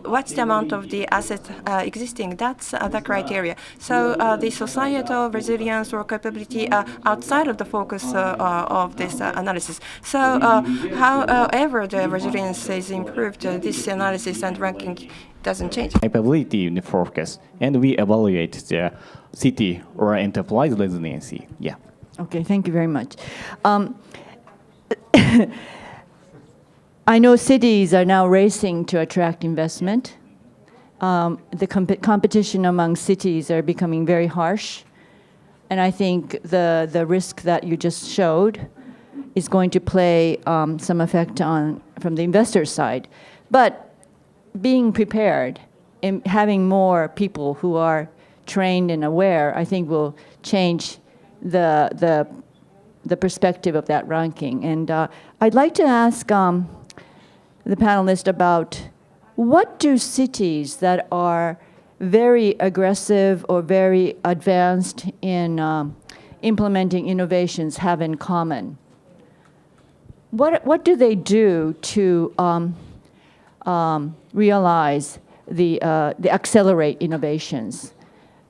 what's the amount of the asset existing? That's the criteria. So the societal resilience or capability are outside of the focus of this analysis. So however the resilience is improved, this analysis and ranking doesn't change. Capability in the focus, and we evaluate the city or enterprise resiliency. Yeah. Okay, thank you very much. I know cities are now racing to attract investment. The competition among cities are becoming very harsh. And I think the risk that you just showed is going to play some effect from the investor side. But being prepared and having more people who are trained and aware, I think will change the perspective of that ranking. And I'd like to ask the panelists about what do cities that are very aggressive or very advanced in implementing innovations have in common? What do they do to realize the accelerate innovations?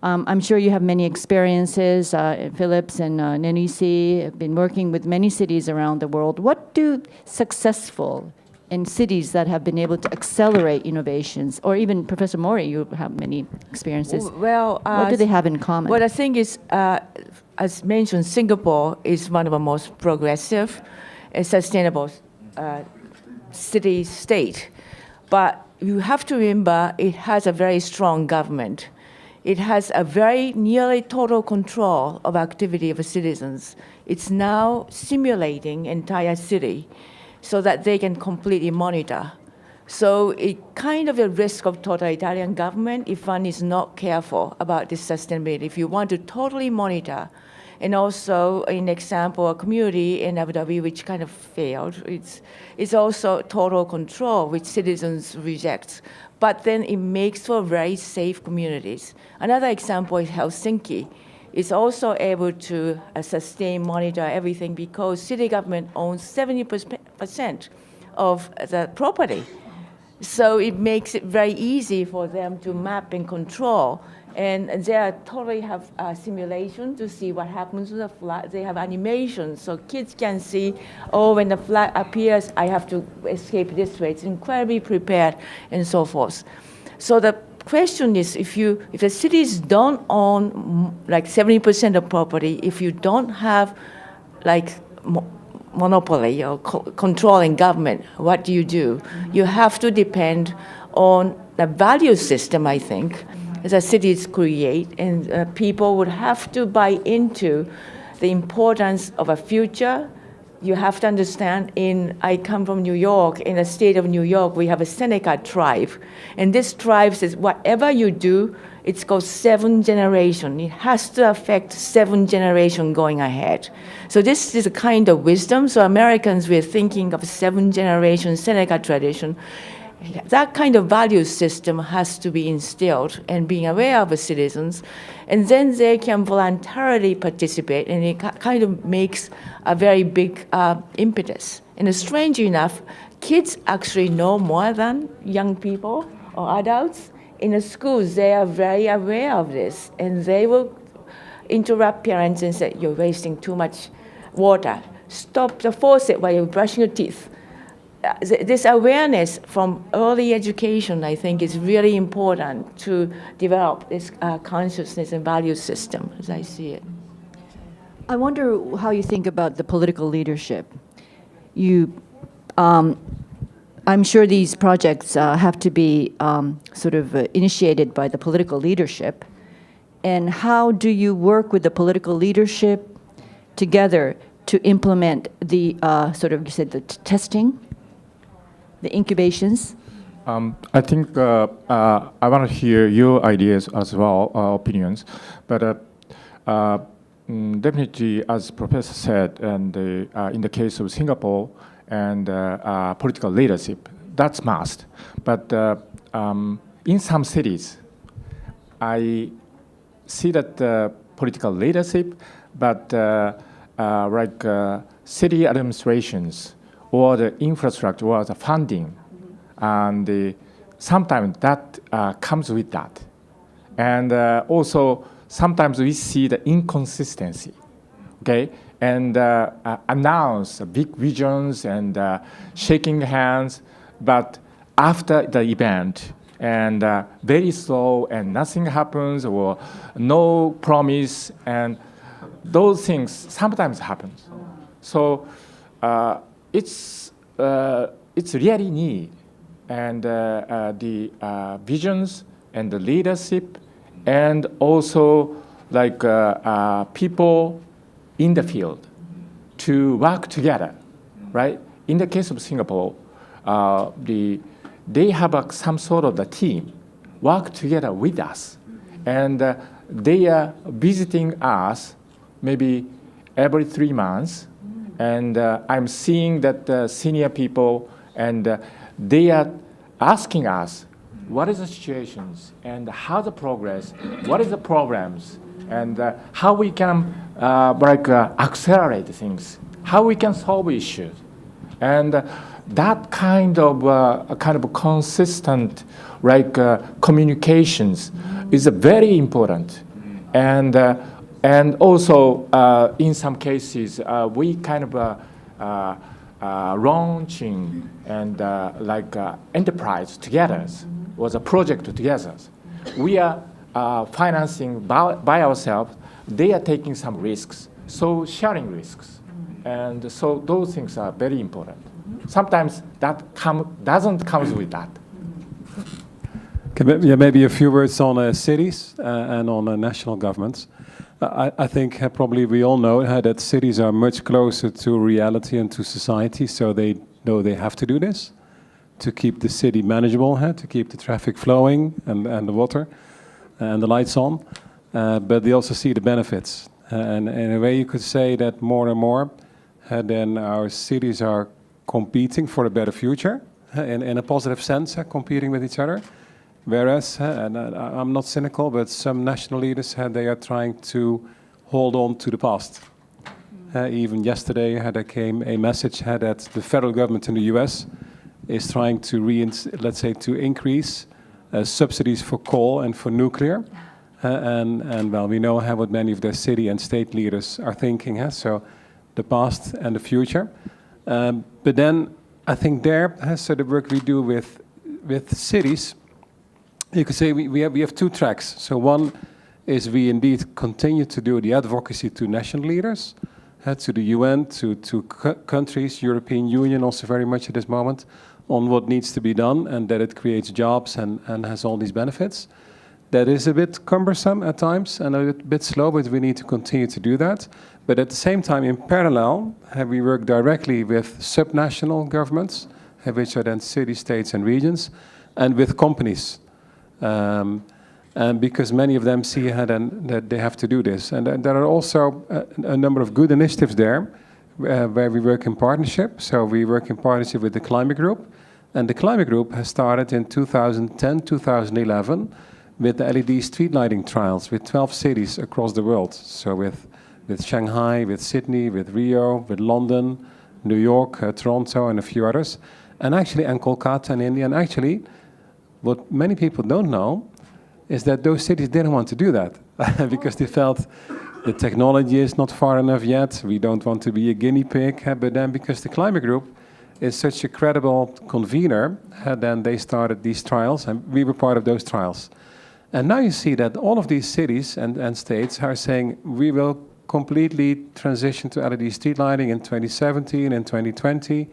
I'm sure you have many experiences. Phillips and Nenisi have been working with many cities around the world. What do successful in cities that have been able to accelerate innovations, or even Professor Mori, you have many experiences. Well, what do they have in common? What I think is, as mentioned, Singapore is one of the most progressive and sustainable city-state. But you have to remember it has a very strong government. It has a very nearly total control of activity of citizens. It's now simulating entire city so that they can completely monitor. So it kind of a risk of totalitarian government if one is not careful about this sustainability. If you want to totally monitor, and also in example, a community in Abu Dhabi which kind of failed, it's also total control which citizens reject. But then it makes for very safe communities. Another example is Helsinki. It's also able to sustain, monitor everything because city government owns 70% of the property. So it makes it very easy for them to map and control. And they totally have simulation to see what happens to the flood. They have animations, so kids can see, oh, when the flood appears, I have to escape this way. It's incredibly prepared and so forth. So the question is, if the cities don't own like 70% of property, if you don't have like monopoly or controlling government, what do? You have to depend on the value system, I think, the cities create, and people would have to buy into the importance of a future. You have to understand, I come from New York, in the state of New York, we have a Seneca tribe. And this tribe says, whatever you do, it's called 7 generations. It has to affect 7 generations going ahead. So this is a kind of wisdom. So Americans, we're thinking of 7 generations Seneca tradition. That kind of value system has to be instilled and being aware of the citizens, and then they can voluntarily participate, and it kind of makes a very big impetus. And strangely enough, kids actually know more than young people or adults. In the schools, they are very aware of this, and they will interrupt parents and say, you're wasting too much water. Stop the faucet while you're brushing your teeth. This awareness from early education, I think, is really important to develop this consciousness and value system, as I see it. I wonder how you think about the political leadership. I'm sure these projects have to be initiated by the political leadership. And how do you work with the political leadership together to implement the you said the testing, the incubations? I think I want to hear your ideas as well, opinions. But definitely, as Professor said, and in the case of Singapore and political leadership, that's must. But in some cities, I see that political leadership, but city administrations or the infrastructure or the funding, and sometimes that comes with that. And also, sometimes we see the inconsistency, okay? And announce big visions and shaking hands, but after the event, and very slow, and nothing happens, or no promise, and those things sometimes happens. So it's really need, and the visions and the leadership, and also people in the field to work together, right? In the case of Singapore, they have some sort of the team work together with us, and they are visiting us maybe every 3 months, and I'm seeing that senior people, and they are asking us what is the situations and how the progress, what is the programs, and how we can accelerate things, how we can solve issues, and that kind of consistent communications is very important, and also in some cases we kind of launching and enterprise together was a project together. We are financing by ourselves. They are taking some risks, so sharing risks, and so those things are very important. Sometimes that doesn't come with that. Okay, maybe a few words on cities and on national governments. I think probably we all know that cities are much closer to reality and to society, so they know they have to do this to keep the city manageable, to keep the traffic flowing and the water and the lights on. But they also see the benefits. And in a way you could say that more and more, then our cities are competing for a better future, in a positive sense, competing with each other. Whereas, and I'm not cynical, but some national leaders, they are trying to hold on to the past. Even yesterday, there came a message that the federal government in the US is trying to to increase subsidies for coal and for nuclear. And well, we know what many of their city and state leaders are thinking. So the past and the future. But then I think so the work we do with cities, you could say we have two tracks. So one is we indeed continue to do the advocacy to national leaders, to the UN, to countries, European Union also very much at this moment, on what needs to be done and that it creates jobs and has all these benefits. That is a bit cumbersome at times and a bit slow, but we need to continue to do that. But at the same time, in parallel, we work directly with subnational governments, which are then cities, states, and regions, and with companies. And because many of them see that they have to do this. And there are also a number of good initiatives there where we work in partnership. So we work in partnership with the Climate Group. And the Climate Group has started in 2010, 2011 with the LED street lighting trials with 12 cities across the world. So with Shanghai, with Sydney, with Rio, with London, New York, Toronto, and a few others. And Kolkata in India. And actually, what many people don't know is that those cities didn't want to do that because they felt the technology is not far enough yet. We don't want to be a guinea pig. But then because the Climate Group is such a credible convener, then they started these trials, and we were part of those trials. And now you see that all of these cities and states are saying we will completely transition to LED street lighting in 2017 and 2020.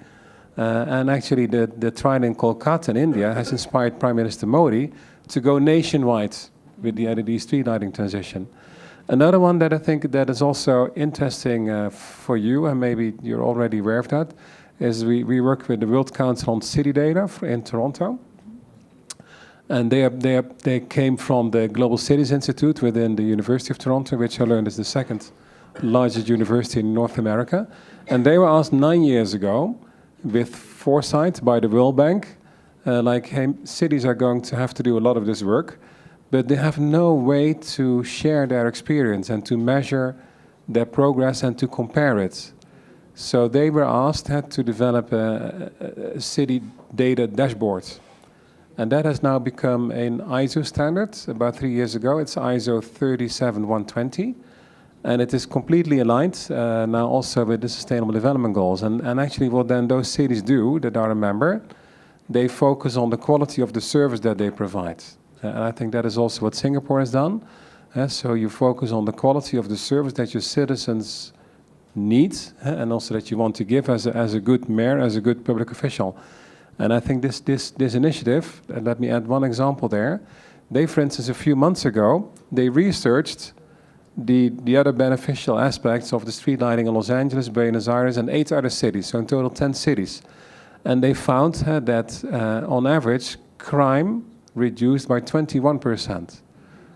And actually, the trial in Kolkata in India has inspired Prime Minister Modi to go nationwide with the LED street lighting transition. Another one that I think that is also interesting for you, and maybe you're already aware of that, is we work with the World Council on City Data in Toronto. And they came from the Global Cities Institute within the University of Toronto, which I learned is the second largest university in North America. And they were asked 9 years ago, with foresight by the World Bank, hey, cities are going to have to do a lot of this work, but they have no way to share their experience and to measure their progress and to compare it. So they were asked to develop a city data dashboard. And that has now become an ISO standard about 3 years ago. It's ISO 37120. And it is completely aligned now also with the Sustainable Development Goals. And actually what then those cities do that are a member, they focus on the quality of the service that they provide. And I think that is also what Singapore has done. So you focus on the quality of the service that your citizens need and also that you want to give as a good mayor, as a good public official. And I think this initiative, and let me add one example there, they, for instance, a few months ago, they researched the other beneficial aspects of the street lighting in Los Angeles, Buenos Aires, and 8 other cities, so in total 10 cities. And they found that on average, crime reduced by 21%.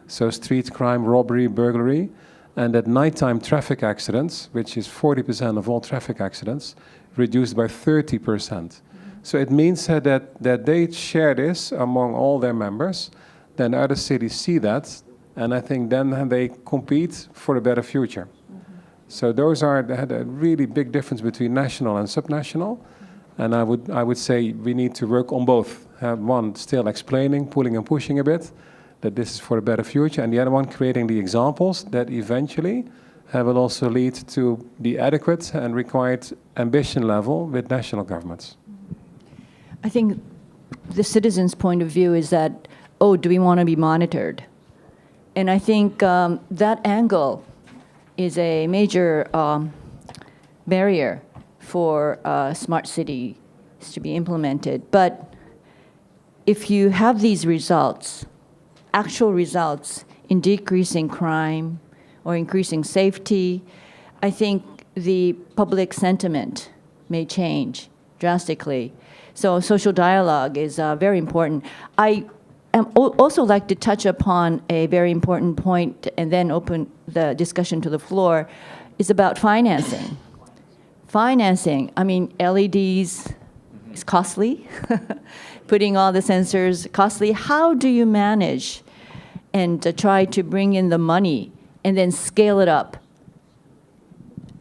So street crime, robbery, burglary, and that nighttime traffic accidents, which is 40% of all traffic accidents, reduced by 30%. So it means that they share this among all their members, then other cities see that, and I think then they compete for a better future. So those are a really big difference between national and subnational, and I would say we need to work on both. One, still explaining, pulling and pushing a bit, that this is for a better future, and the other one, creating the examples that eventually will also lead to the adequate and required ambition level with national governments. I think the citizens' point of view is that, oh, do we want to be monitored? And I think that angle is a major barrier for smart cities to be implemented. But if you have these results, actual results in decreasing crime or increasing safety, I think the public sentiment may change drastically. So social dialogue is very important. I also like to touch upon a very important point and then open the discussion to the floor, is about financing. Financing, I mean, LEDs is costly. Putting all the sensors, costly. How do you manage and try to bring in the money and then scale it up?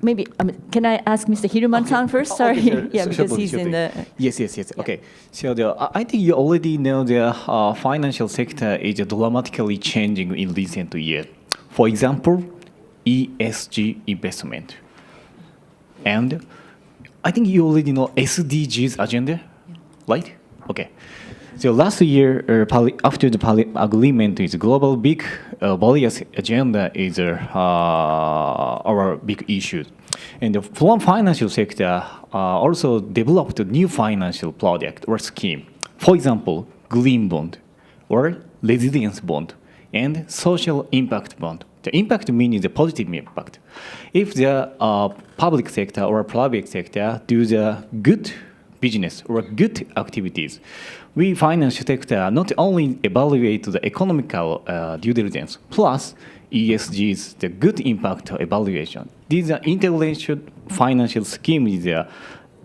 Maybe, can I ask Mr. Hiruman-san first? Sorry, yeah, because he's in the... Yes. Okay. So I think you already know the financial sector is dramatically changing in recent years. For example, ESG investment. And I think you already know SDGs agenda, right? Okay. So last year, after the Paris Agreement, is global big barriers agenda is our big issue. And the financial sector also developed a new financial project or scheme. For example, green bond or resilience bond and social impact bond. The impact means the positive impact. If the public sector or private sector do the good business or good activities, we financial sector not only evaluate the economical due diligence, plus ESG is the good impact evaluation. These are integrated financial schemes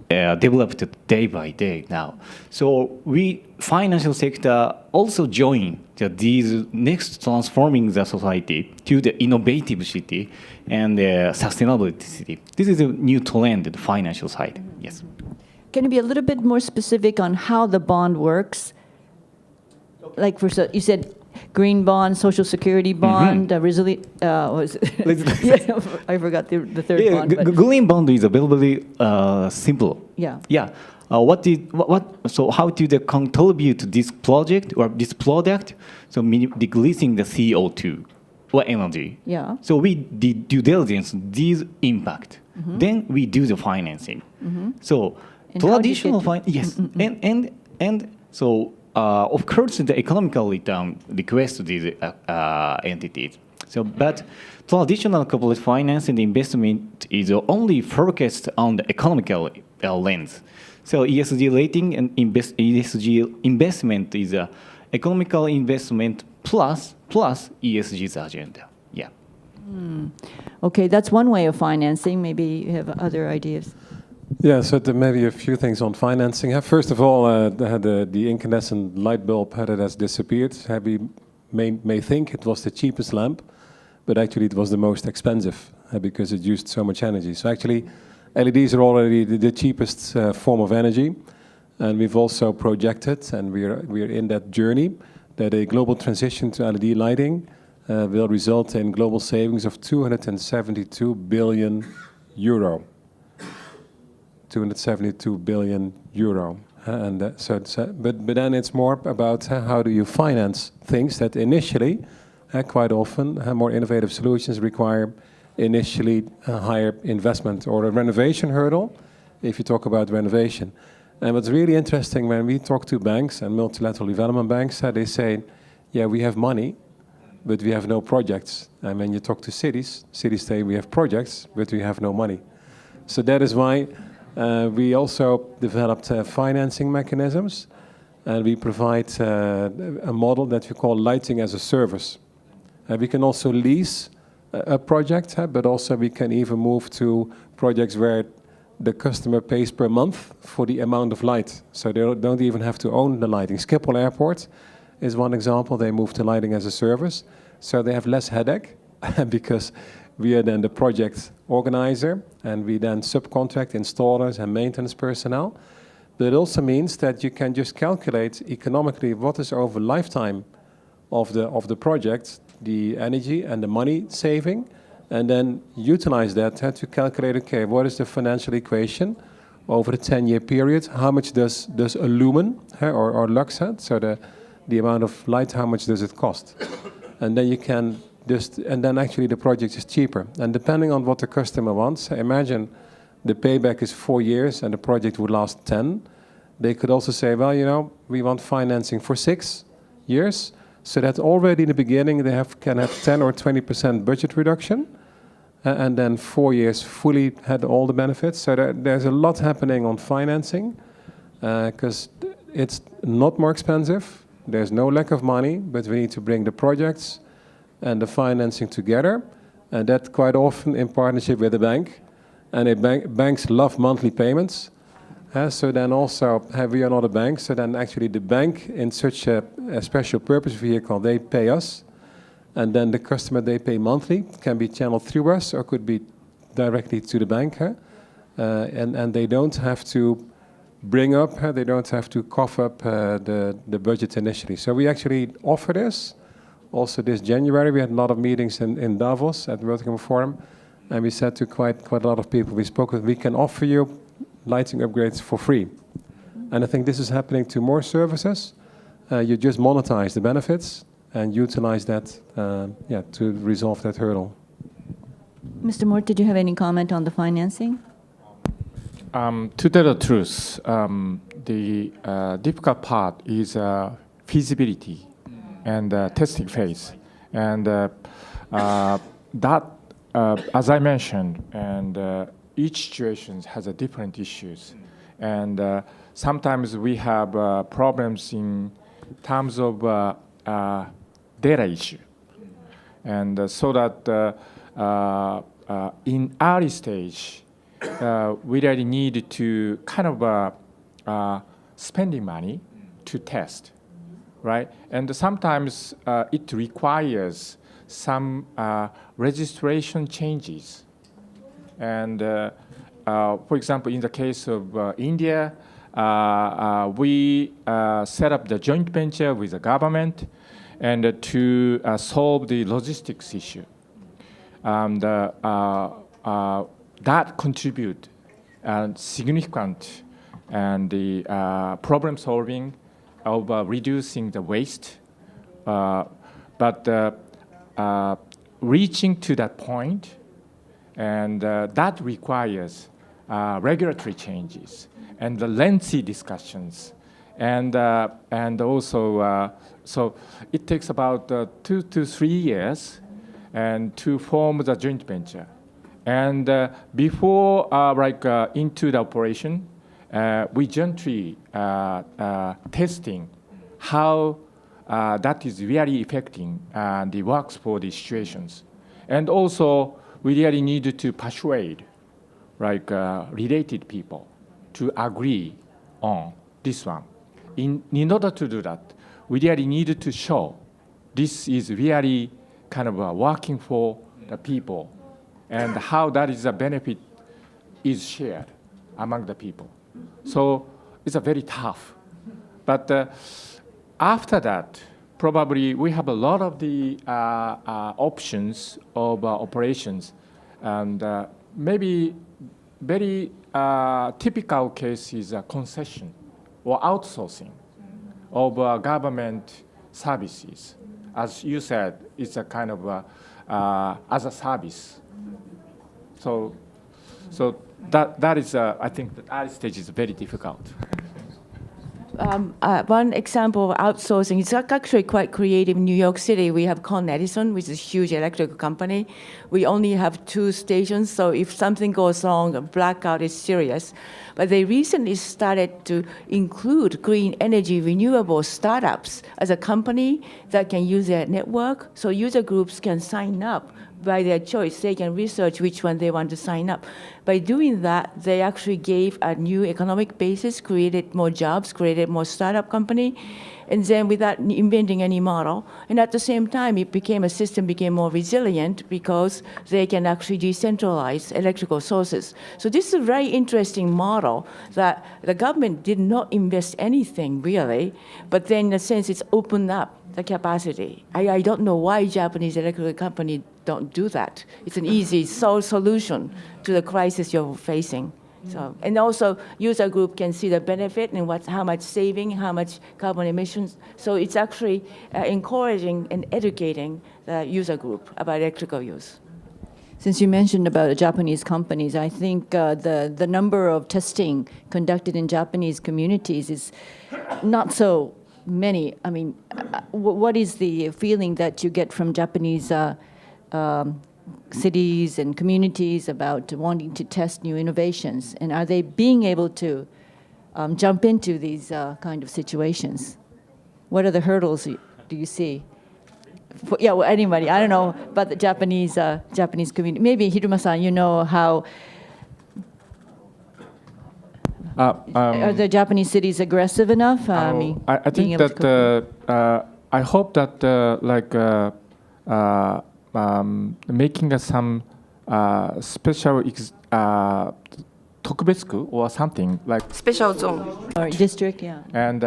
developed day by day now. So we financial sector also join these next transforming the society to the innovative city and the sustainability city. This is a new trend in the financial side. Yes. Can you be a little bit more specific on how the bond works? Like you said, green bond, social security bond, resilient. Yeah, I forgot the third bond. Green bond is very simple. Yeah. Yeah. So how do they contribute to this project or this product? So decreasing the CO2 or energy. Yeah. So we did due diligence these impact. Then we do the financing. So And how do you traditional get to- yes, and so of course the economical return request these entities. So, but traditional corporate finance and investment is only focused on the economical lens. So ESG rating and ESG investment is a economical investment plus ESG's agenda. Yeah. Okay, that's one way of financing. Maybe you have other ideas. Yeah, so there may be a few things on financing. First of all, the incandescent light bulb that has disappeared. We may think it was the cheapest lamp, but actually it was the most expensive because it used so much energy. So actually, LEDs are already the cheapest form of energy, and we've also projected, and we're in that journey, that a global transition to LED lighting will result in global savings of 272 billion euro. 272 billion euro. But then it's more about how do you finance things that initially, quite often, more innovative solutions require initially a higher investment or a renovation hurdle, if you talk about renovation. And what's really interesting when we talk to banks and multilateral development banks, they say, yeah, we have money, but we have no projects. And when you talk to cities say we have projects, but we have no money. So that is why we also developed financing mechanisms, and we provide a model that we call lighting as a service. We can also lease a project, but also we can even move to projects where the customer pays per month for the amount of light. So they don't even have to own the lighting. Schiphol Airport is one example. They moved to lighting as a service. So they have less headache because we are then the project organizer, and we then subcontract installers and maintenance personnel. But it also means that you can just calculate economically what is over lifetime of the project, the energy and the money saving, and then utilize that to calculate, okay, what is the financial equation over a 10-year period? How much does a lumen or lux, so the amount of light, how much does it cost? And then you can and then actually the project is cheaper. And depending on what the customer wants, imagine the payback is 4 years and the project would last 10. They could also say, well, we want financing for 6 years, so that already in the beginning they can have 10 or 20% budget reduction, and then 4 years fully had all the benefits. So there's a lot happening on financing, because it's not more expensive. There's no lack of money, but we need to bring the projects and the financing together, and that quite often in partnership with the bank. And banks love monthly payments. So then also we are not a bank, so then actually the bank in such a special purpose vehicle, they pay us, and then the customer, they pay monthly, can be channeled through us or could be directly to the bank. And they don't have to bring up, they don't have to cough up the budget initially. So we actually offer this. Also this January, we had a lot of meetings in Davos at the World Economic Forum, and we said to quite a lot of people we spoke with, we can offer you lighting upgrades for free. And I think this is happening to more services. You just monetize the benefits and utilize that to resolve that hurdle. Mr. Mori, did you have any comment on the financing? To tell the truth, the difficult part is feasibility and testing phase. And that, as I mentioned, and each situation has a different issues. And sometimes we have problems in terms of data issue. And so that in early stage, we really need to kind of spending money to test, right? And sometimes it requires some registration changes. And for example, in the case of India, we set up the joint venture with the government and to solve the logistics issue. And that contribute significant and the problem solving of reducing the waste. But reaching to that point, and that requires regulatory changes and the lengthy discussions. And also, so it takes about 2 to 3 years and to form the joint venture. And before into the operation, we jointly testing how that is really affecting the works for these situations. And also, we really needed to persuade related people to agree on this one. In order to do that, we really needed to show this is really kind of working for the people and how that is a benefit is shared among the people. So it's a very tough. But after that, probably we have a lot of the options of operations, and maybe very typical case is a concession or outsourcing of government services. As you said, it's a kind of as a service. So that is, I think, the early stage is very difficult. One example of outsourcing is actually quite creative. In New York City, we have Con Edison, which is a huge electrical company. We only have 2 stations, so if something goes wrong, a blackout is serious. But they recently started to include green energy renewable startups as a company that can use their network, so user groups can sign up by their choice. They can research which one they want to sign up. By doing that, they actually gave a new economic basis, created more jobs, created more startup company, and then without inventing any model. And at the same time, a system became more resilient because they can actually decentralize electrical sources. So this is a very interesting model that the government did not invest anything really, but then in a sense, it's opened up the capacity. I don't know why Japanese electrical company don't do that. It's an easy solution to the crisis you're facing. So, and also, user group can see the benefit and how much saving, how much carbon emissions. So it's actually encouraging and educating the user group about electrical use. Since you mentioned about Japanese companies, I think the number of testing conducted in Japanese communities is not so many. I mean, what is the feeling that you get from Japanese cities and communities about wanting to test new innovations? And are they being able to jump into these kind of situations? What are the hurdles do you see? Anybody, I don't know about the Japanese community. Maybe Hiruma-san, you know how... are the Japanese cities aggressive enough? I think that I hope that making some special tokubetsuku or something like Special zone. Or district, yeah. And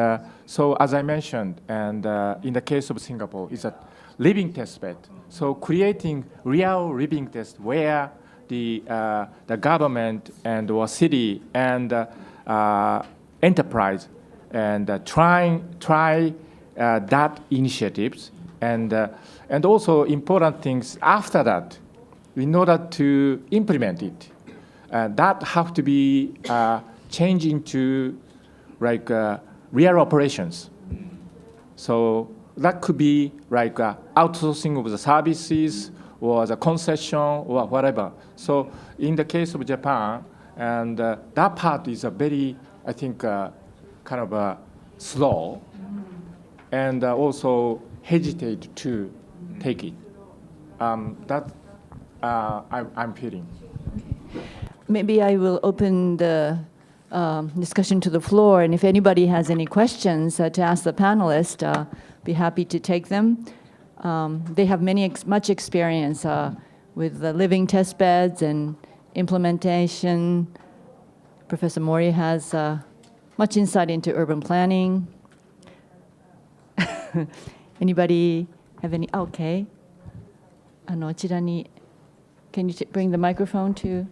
so, as I mentioned, and in the case of Singapore, it's a living test bed. So creating real living test where the government and or city and enterprise and try that initiatives and also important things after that in order to implement it. That have to be changed into like real operations. So that could be like outsourcing of the services or the concession or whatever. So in the case of Japan, and that part is a very, I think, kind of slow and also hesitate to take it. That I'm feeling. Maybe I will open the discussion to the floor, and if anybody has any questions to ask the panelists, be happy to take them. They have much experience with the living test beds and implementation. Professor Mori has much insight into urban planning. Anybody have any? Okay. Can you bring the microphone to?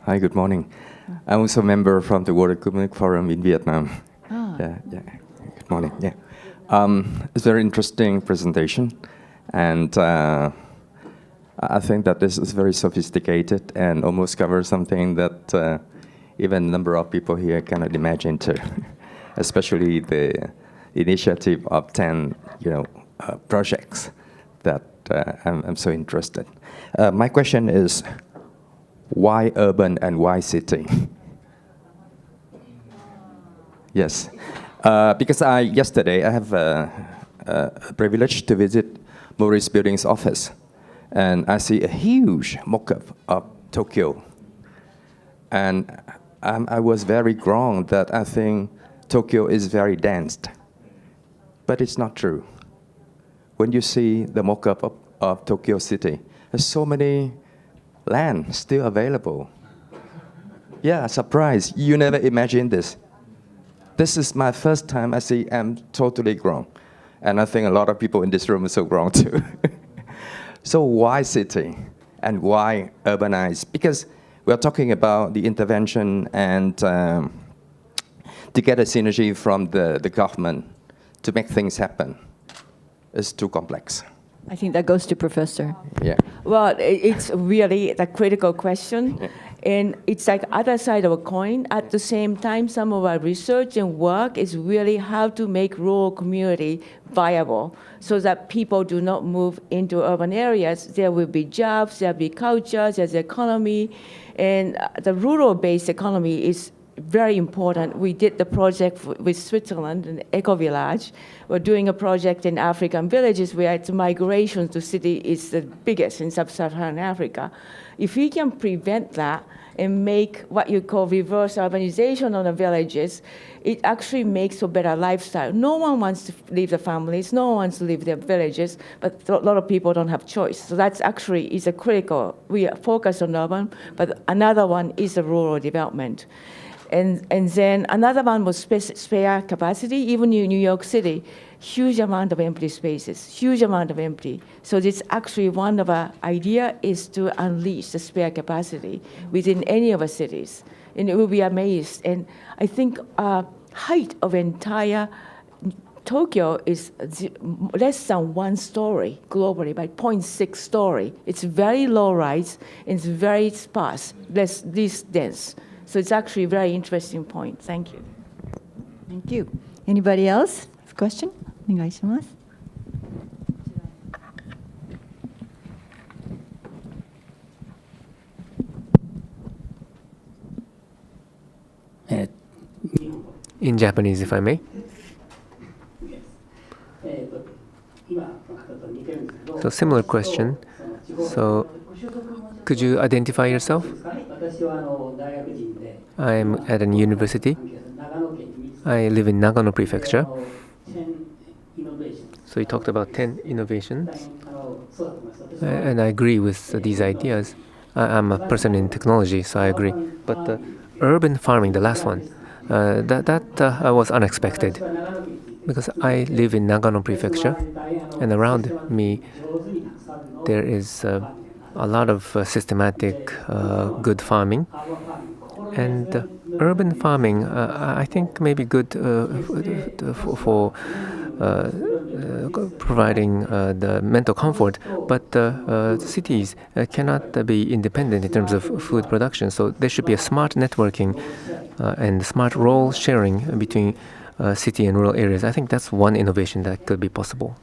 Hi, good morning. I'm also a member from the World Economic Forum in Vietnam. Yeah. Good morning. Yeah, it's a very interesting presentation, and I think that this is very sophisticated and almost covers something that even a number of people here cannot imagine too, especially the initiative of 10, projects that I'm so interested. My question is, why urban and why city? Yes, because yesterday I have a privilege to visit Mori's building's office, and I see a huge mock-up of Tokyo. And I was very grown that I think Tokyo is very dense. But it's not true. When you see the mock-up of Tokyo City, there's so many land still available. Yeah, surprise. You never imagined this. This is my first time I see I'm totally grown. And I think a lot of people in this room are so grown too. So why city and why urbanize? Because we're talking about the intervention and to get a synergy from the government to make things happen. It's too complex. I think that goes to Professor. Yeah. Well, it's really the critical question. Yeah. And it's like other side of a coin. At the same time, some of our research and work is really how to make rural community viable so that people do not move into urban areas. There will be jobs, there will be culture, there's economy. And the rural-based economy is very important. We did the project with Switzerland, an eco-village. We're doing a project in African villages where the migration to city is the biggest in sub-Saharan Africa. If we can prevent that and make what you call reverse urbanization on the villages, it actually makes a better lifestyle. No one wants to leave the families, no one wants to leave their villages, but a lot of people don't have choice. So that's actually is a critical, we focus on urban, but another one is the rural development. And then another one was spare capacity. Even in New York City, huge amount of empty spaces, huge amount of empty. So this actually one of our idea is to unleash the spare capacity within any of our cities. And it will be amazed. And I think height of entire Tokyo is less than 1 story globally, by 0.6 story. It's very low rise, and it's very sparse, less dense. So it's actually a very interesting point. Thank you. Thank you. Anybody else have a question? お願いします. In Japanese, if I may. So similar question. So could you identify yourself? I am at a university. I live in Nagano Prefecture. So you talked about 10 innovations. And I agree with these ideas. I'm a person in technology, so I agree. But urban farming, the last one, that was unexpected. Because I live in Nagano Prefecture, and around me there is a lot of systematic good farming. And urban farming, I think, may be good for providing the mental comfort, but cities cannot be independent in terms of food production. So there should be a smart networking and smart role sharing between city and rural areas. I think that's one innovation that could be possible.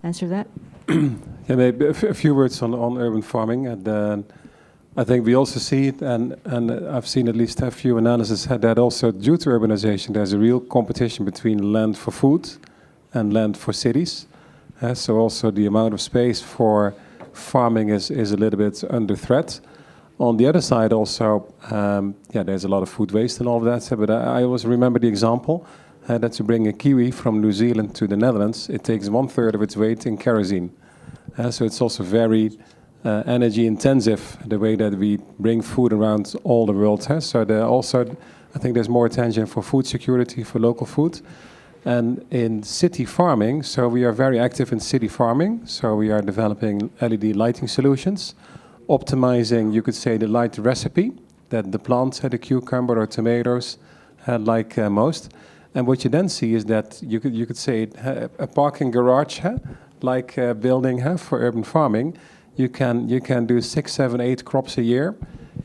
Answer that. Yeah, maybe a few words on urban farming. And I think we also see it, and I've seen at least a few analyses that also due to urbanization, there's a real competition between land for food and land for cities. So also the amount of space for farming is a little bit under threat. On the other side also, there's a lot of food waste and all of that. But I always remember the example that to bring a kiwi from New Zealand to the Netherlands, it takes 1/3 of its weight in kerosene. So it's also very energy intensive, the way that we bring food around all the world. So I think there's more attention for food security, for local food. And in city farming, so we are very active in city farming. So we are developing LED lighting solutions, optimizing, you could say, the light recipe that the plants, the cucumber or tomatoes, like most. And what you then see is that you could say a parking garage like building for urban farming. You can do 6, 7, 8 crops a year.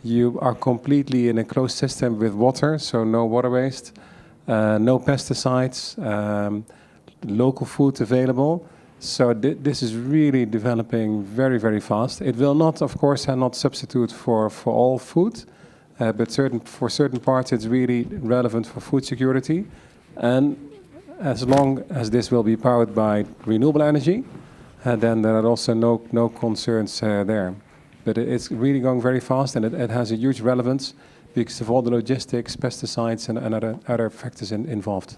You are completely in a closed system with water, so no water waste, no pesticides, local food available. So this is really developing very, very fast. It will not, of course, not substitute for all food, but for certain parts it's really relevant for food security. And as long as this will be powered by renewable energy, then there are also no concerns there. But it's really going very fast, and it has a huge relevance because of all the logistics, pesticides, and other factors involved.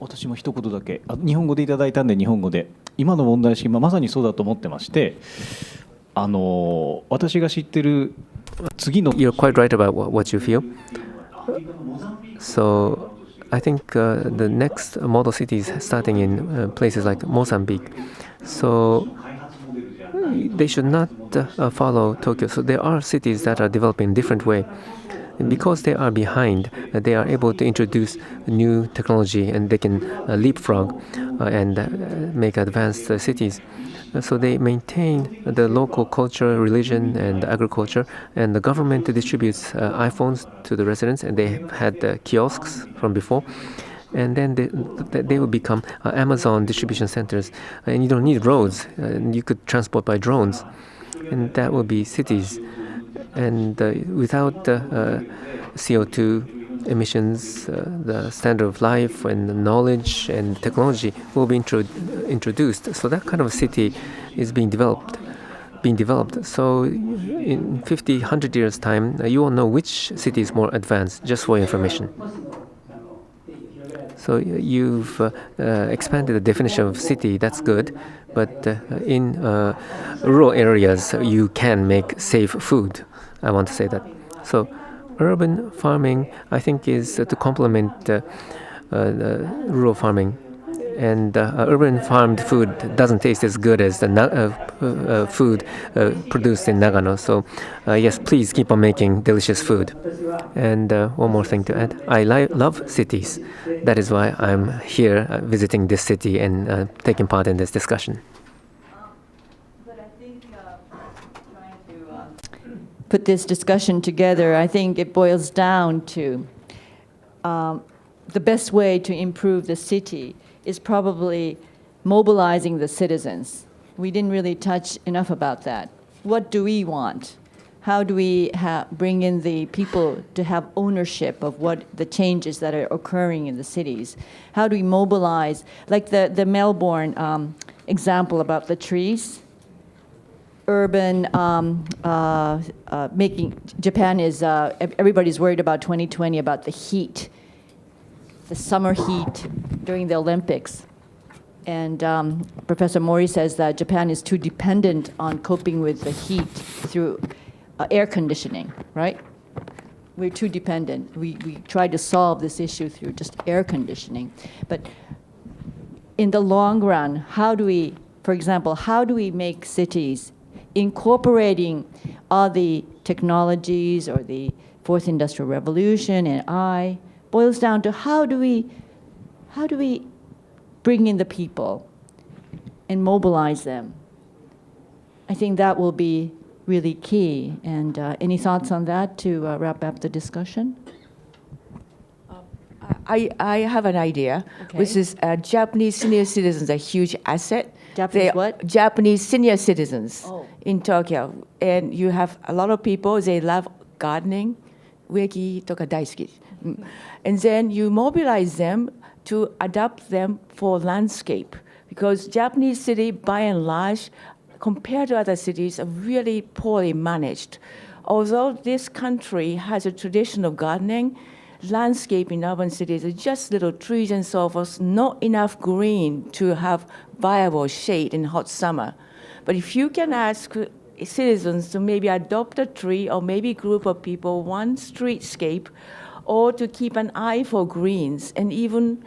私も一言だけ、日本語でいただいたんで日本語で、今の問題意識、まさにそうだと思ってまして、私が知ってる次の You're quite right about what you feel. So I think the next model cities starting in places like Mozambique. So they should not follow Tokyo. So there are cities that are developing in a different way. And because they are behind, they are able to introduce new technology and they can leapfrog and make advanced cities. So they maintain the local culture, religion, and agriculture, and the government distributes iPhones to the residents, and they had kiosks from before. And then they will become Amazon distribution centers. And you don't need roads. You could transport by drones. And that will be cities. And without CO2 emissions, the standard of life and the knowledge and technology will be introduced. So that kind of city is being developed. So in 50, 100 years' time, you will know which city is more advanced, just for information. So you've expanded the definition of city, that's good. But in rural areas, you can make safe food. I want to say that. So urban farming, I think, is to complement rural farming. And urban farmed food doesn't taste as good as the food produced in Nagano. So yes, please keep on making delicious food. And one more thing to add. I love cities. That is why I'm here visiting this city and taking part in this discussion. But I think trying to put this discussion together, I think it boils down to the best way to improve the city is probably mobilizing the citizens. We didn't really touch enough about that. What do we want? How do we bring in the people to have ownership of what the changes that are occurring in the cities? How do we mobilize, like the Melbourne example about the trees? Urban making, Japan is, everybody's worried about 2020, about the heat, the summer heat during the Olympics. And Professor Mori says that Japan is too dependent on coping with the heat through air conditioning, right? We're too dependent. We try to solve this issue through just air conditioning. But in the long run, how do we, for example, how do we make cities incorporating all the technologies or the fourth industrial revolution and boils down to how do we bring in the people and mobilize them? I think that will be really key. And any thoughts on that to wrap up the discussion? I have an idea, Okay. which is Japanese senior citizens are a huge asset. Japanese what? Japanese senior citizens in Tokyo. And you have a lot of people, they love gardening, ueki toka daisuki. And then you mobilize them to adapt them for landscape. Because Japanese city, by and large, compared to other cities, are really poorly managed. Although this country has a tradition of gardening, landscape in urban cities are just little trees and so forth, not enough green to have viable shade in hot summer. But if you can ask citizens to maybe adopt a tree or maybe a group of people, one streetscape, or to keep an eye for greens and even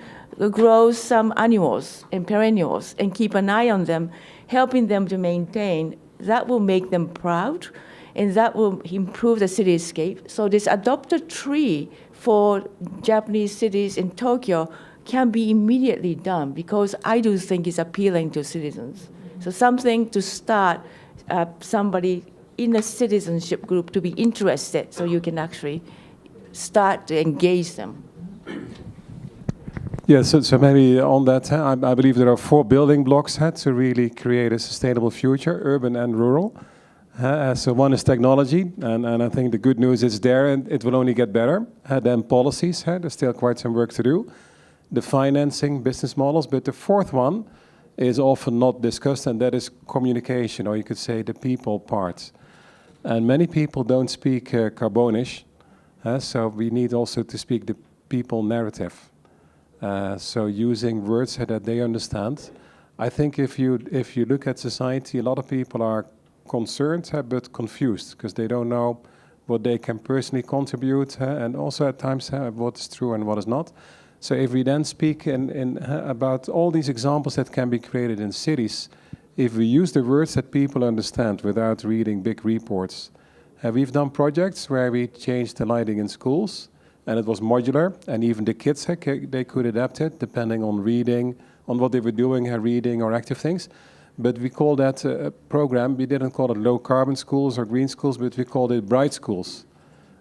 grow some annuals and perennials and keep an eye on them, helping them to maintain, that will make them proud and that will improve the cityscape. So this adopt a tree for Japanese cities in Tokyo can be immediately done because I do think it's appealing to citizens. So something to start somebody in a citizenship group to be interested so you can actually start to engage them. Yeah, so maybe on that, I believe there are 4 building blocks to really create a sustainable future, urban and rural. So one is technology, and I think the good news is there, and it will only get better. Then policies, there's still quite some work to do. The financing, business models, but the 4th one is often not discussed, and that is communication, or you could say the people part. And many people don't speak Carbonish, so we need also to speak the people narrative. So using words that they understand. I think if you look at society, a lot of people are concerned but confused because they don't know what they can personally contribute and also at times what is true and what is not. So if we then speak about all these examples that can be created in cities, if we use the words that people understand without reading big reports. We've done projects where we changed the lighting in schools, and it was modular, and even the kids, they could adapt it depending on reading, on what they were doing, reading or active things. But we call that a program, we didn't call it low carbon schools or green schools, but we called it bright schools.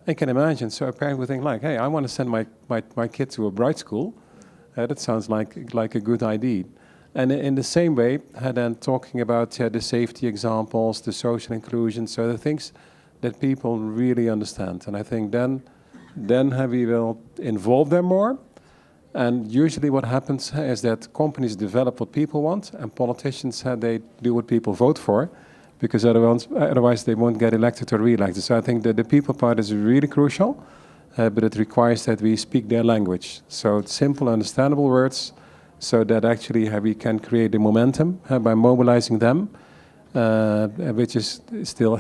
I can imagine, so a parent would think like, hey, I want to send my kid to a bright school. That sounds like a good idea. And in the same way, then talking about the safety examples, the social inclusion, so the things that people really understand. And I think then we will involve them more. And usually what happens is that companies develop what people want, and politicians, they do what people vote for, because otherwise they won't get elected or re-elected. So I think that the people part is really crucial, but it requires that we speak their language. So simple, understandable words, so that actually we can create the momentum by mobilizing them, which is still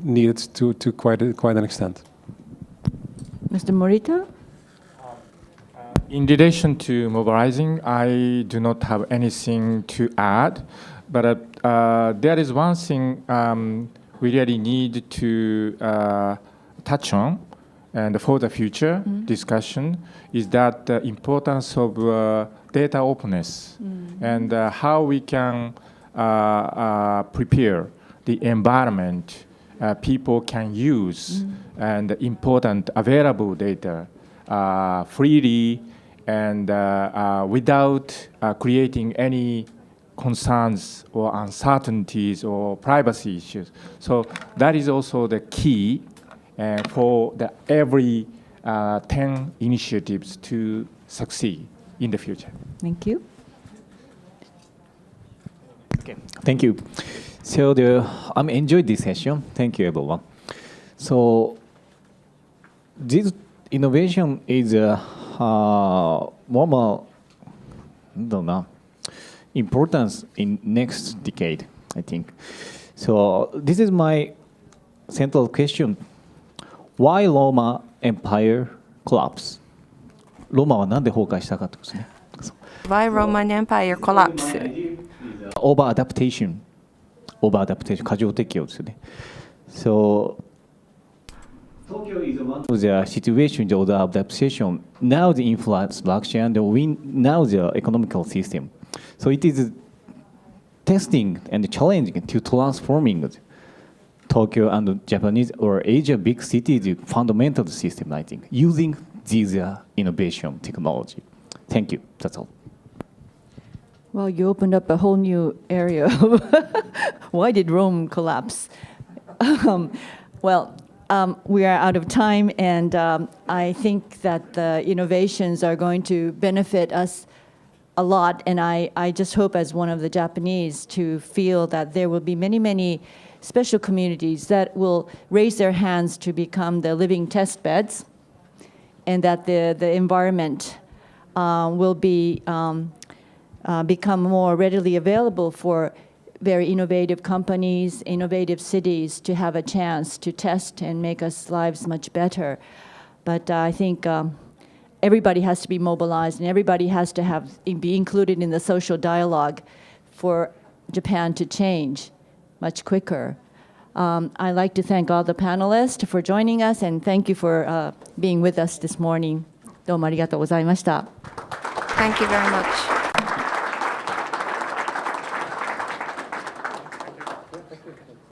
needed to quite an extent. Mr. Morita? In relation to mobilizing, I do not have anything to add, but there is one thing we really need to touch on, and for the future discussion, is that the importance of data openness and how we can prepare the environment people can use and important available data freely and without creating any concerns or uncertainties or privacy issues. So that is also the key for every 10 initiatives to succeed in the future. Thank you. Okay, thank you. So I'm enjoyed this session. Thank you, everyone. So this innovation is more, importance in next decade, I think. So this is my central question. Why Roma Empire collapsed? ローマはなんで崩壊したかってことですね。Why Roman Empire collapsed? Over adaptation,過剰適応ですよね。So the situation, the adaptation, now the infrastructure and now the economical system. So it is testing and challenging to transforming Tokyo and Japanese or Asia big cities fundamental system, I think, using these innovation technology. Thank you. That's all. Well, you opened up a whole new area. Why did Rome collapse? We are out of time, and I think that the innovations are going to benefit us a lot, and I just hope as one of the Japanese to feel that there will be many, many special communities that will raise their hands to become the living test beds, and that the environment will become more readily available for very innovative companies, innovative cities to have a chance to test and make us lives much better. But I think everybody has to be mobilized and everybody has to be included in the social dialogue for Japan to change much quicker. I'd like to thank all the panelists for joining us, and thank you for being with us this morning. どうもありがとうございました。Thank you very much.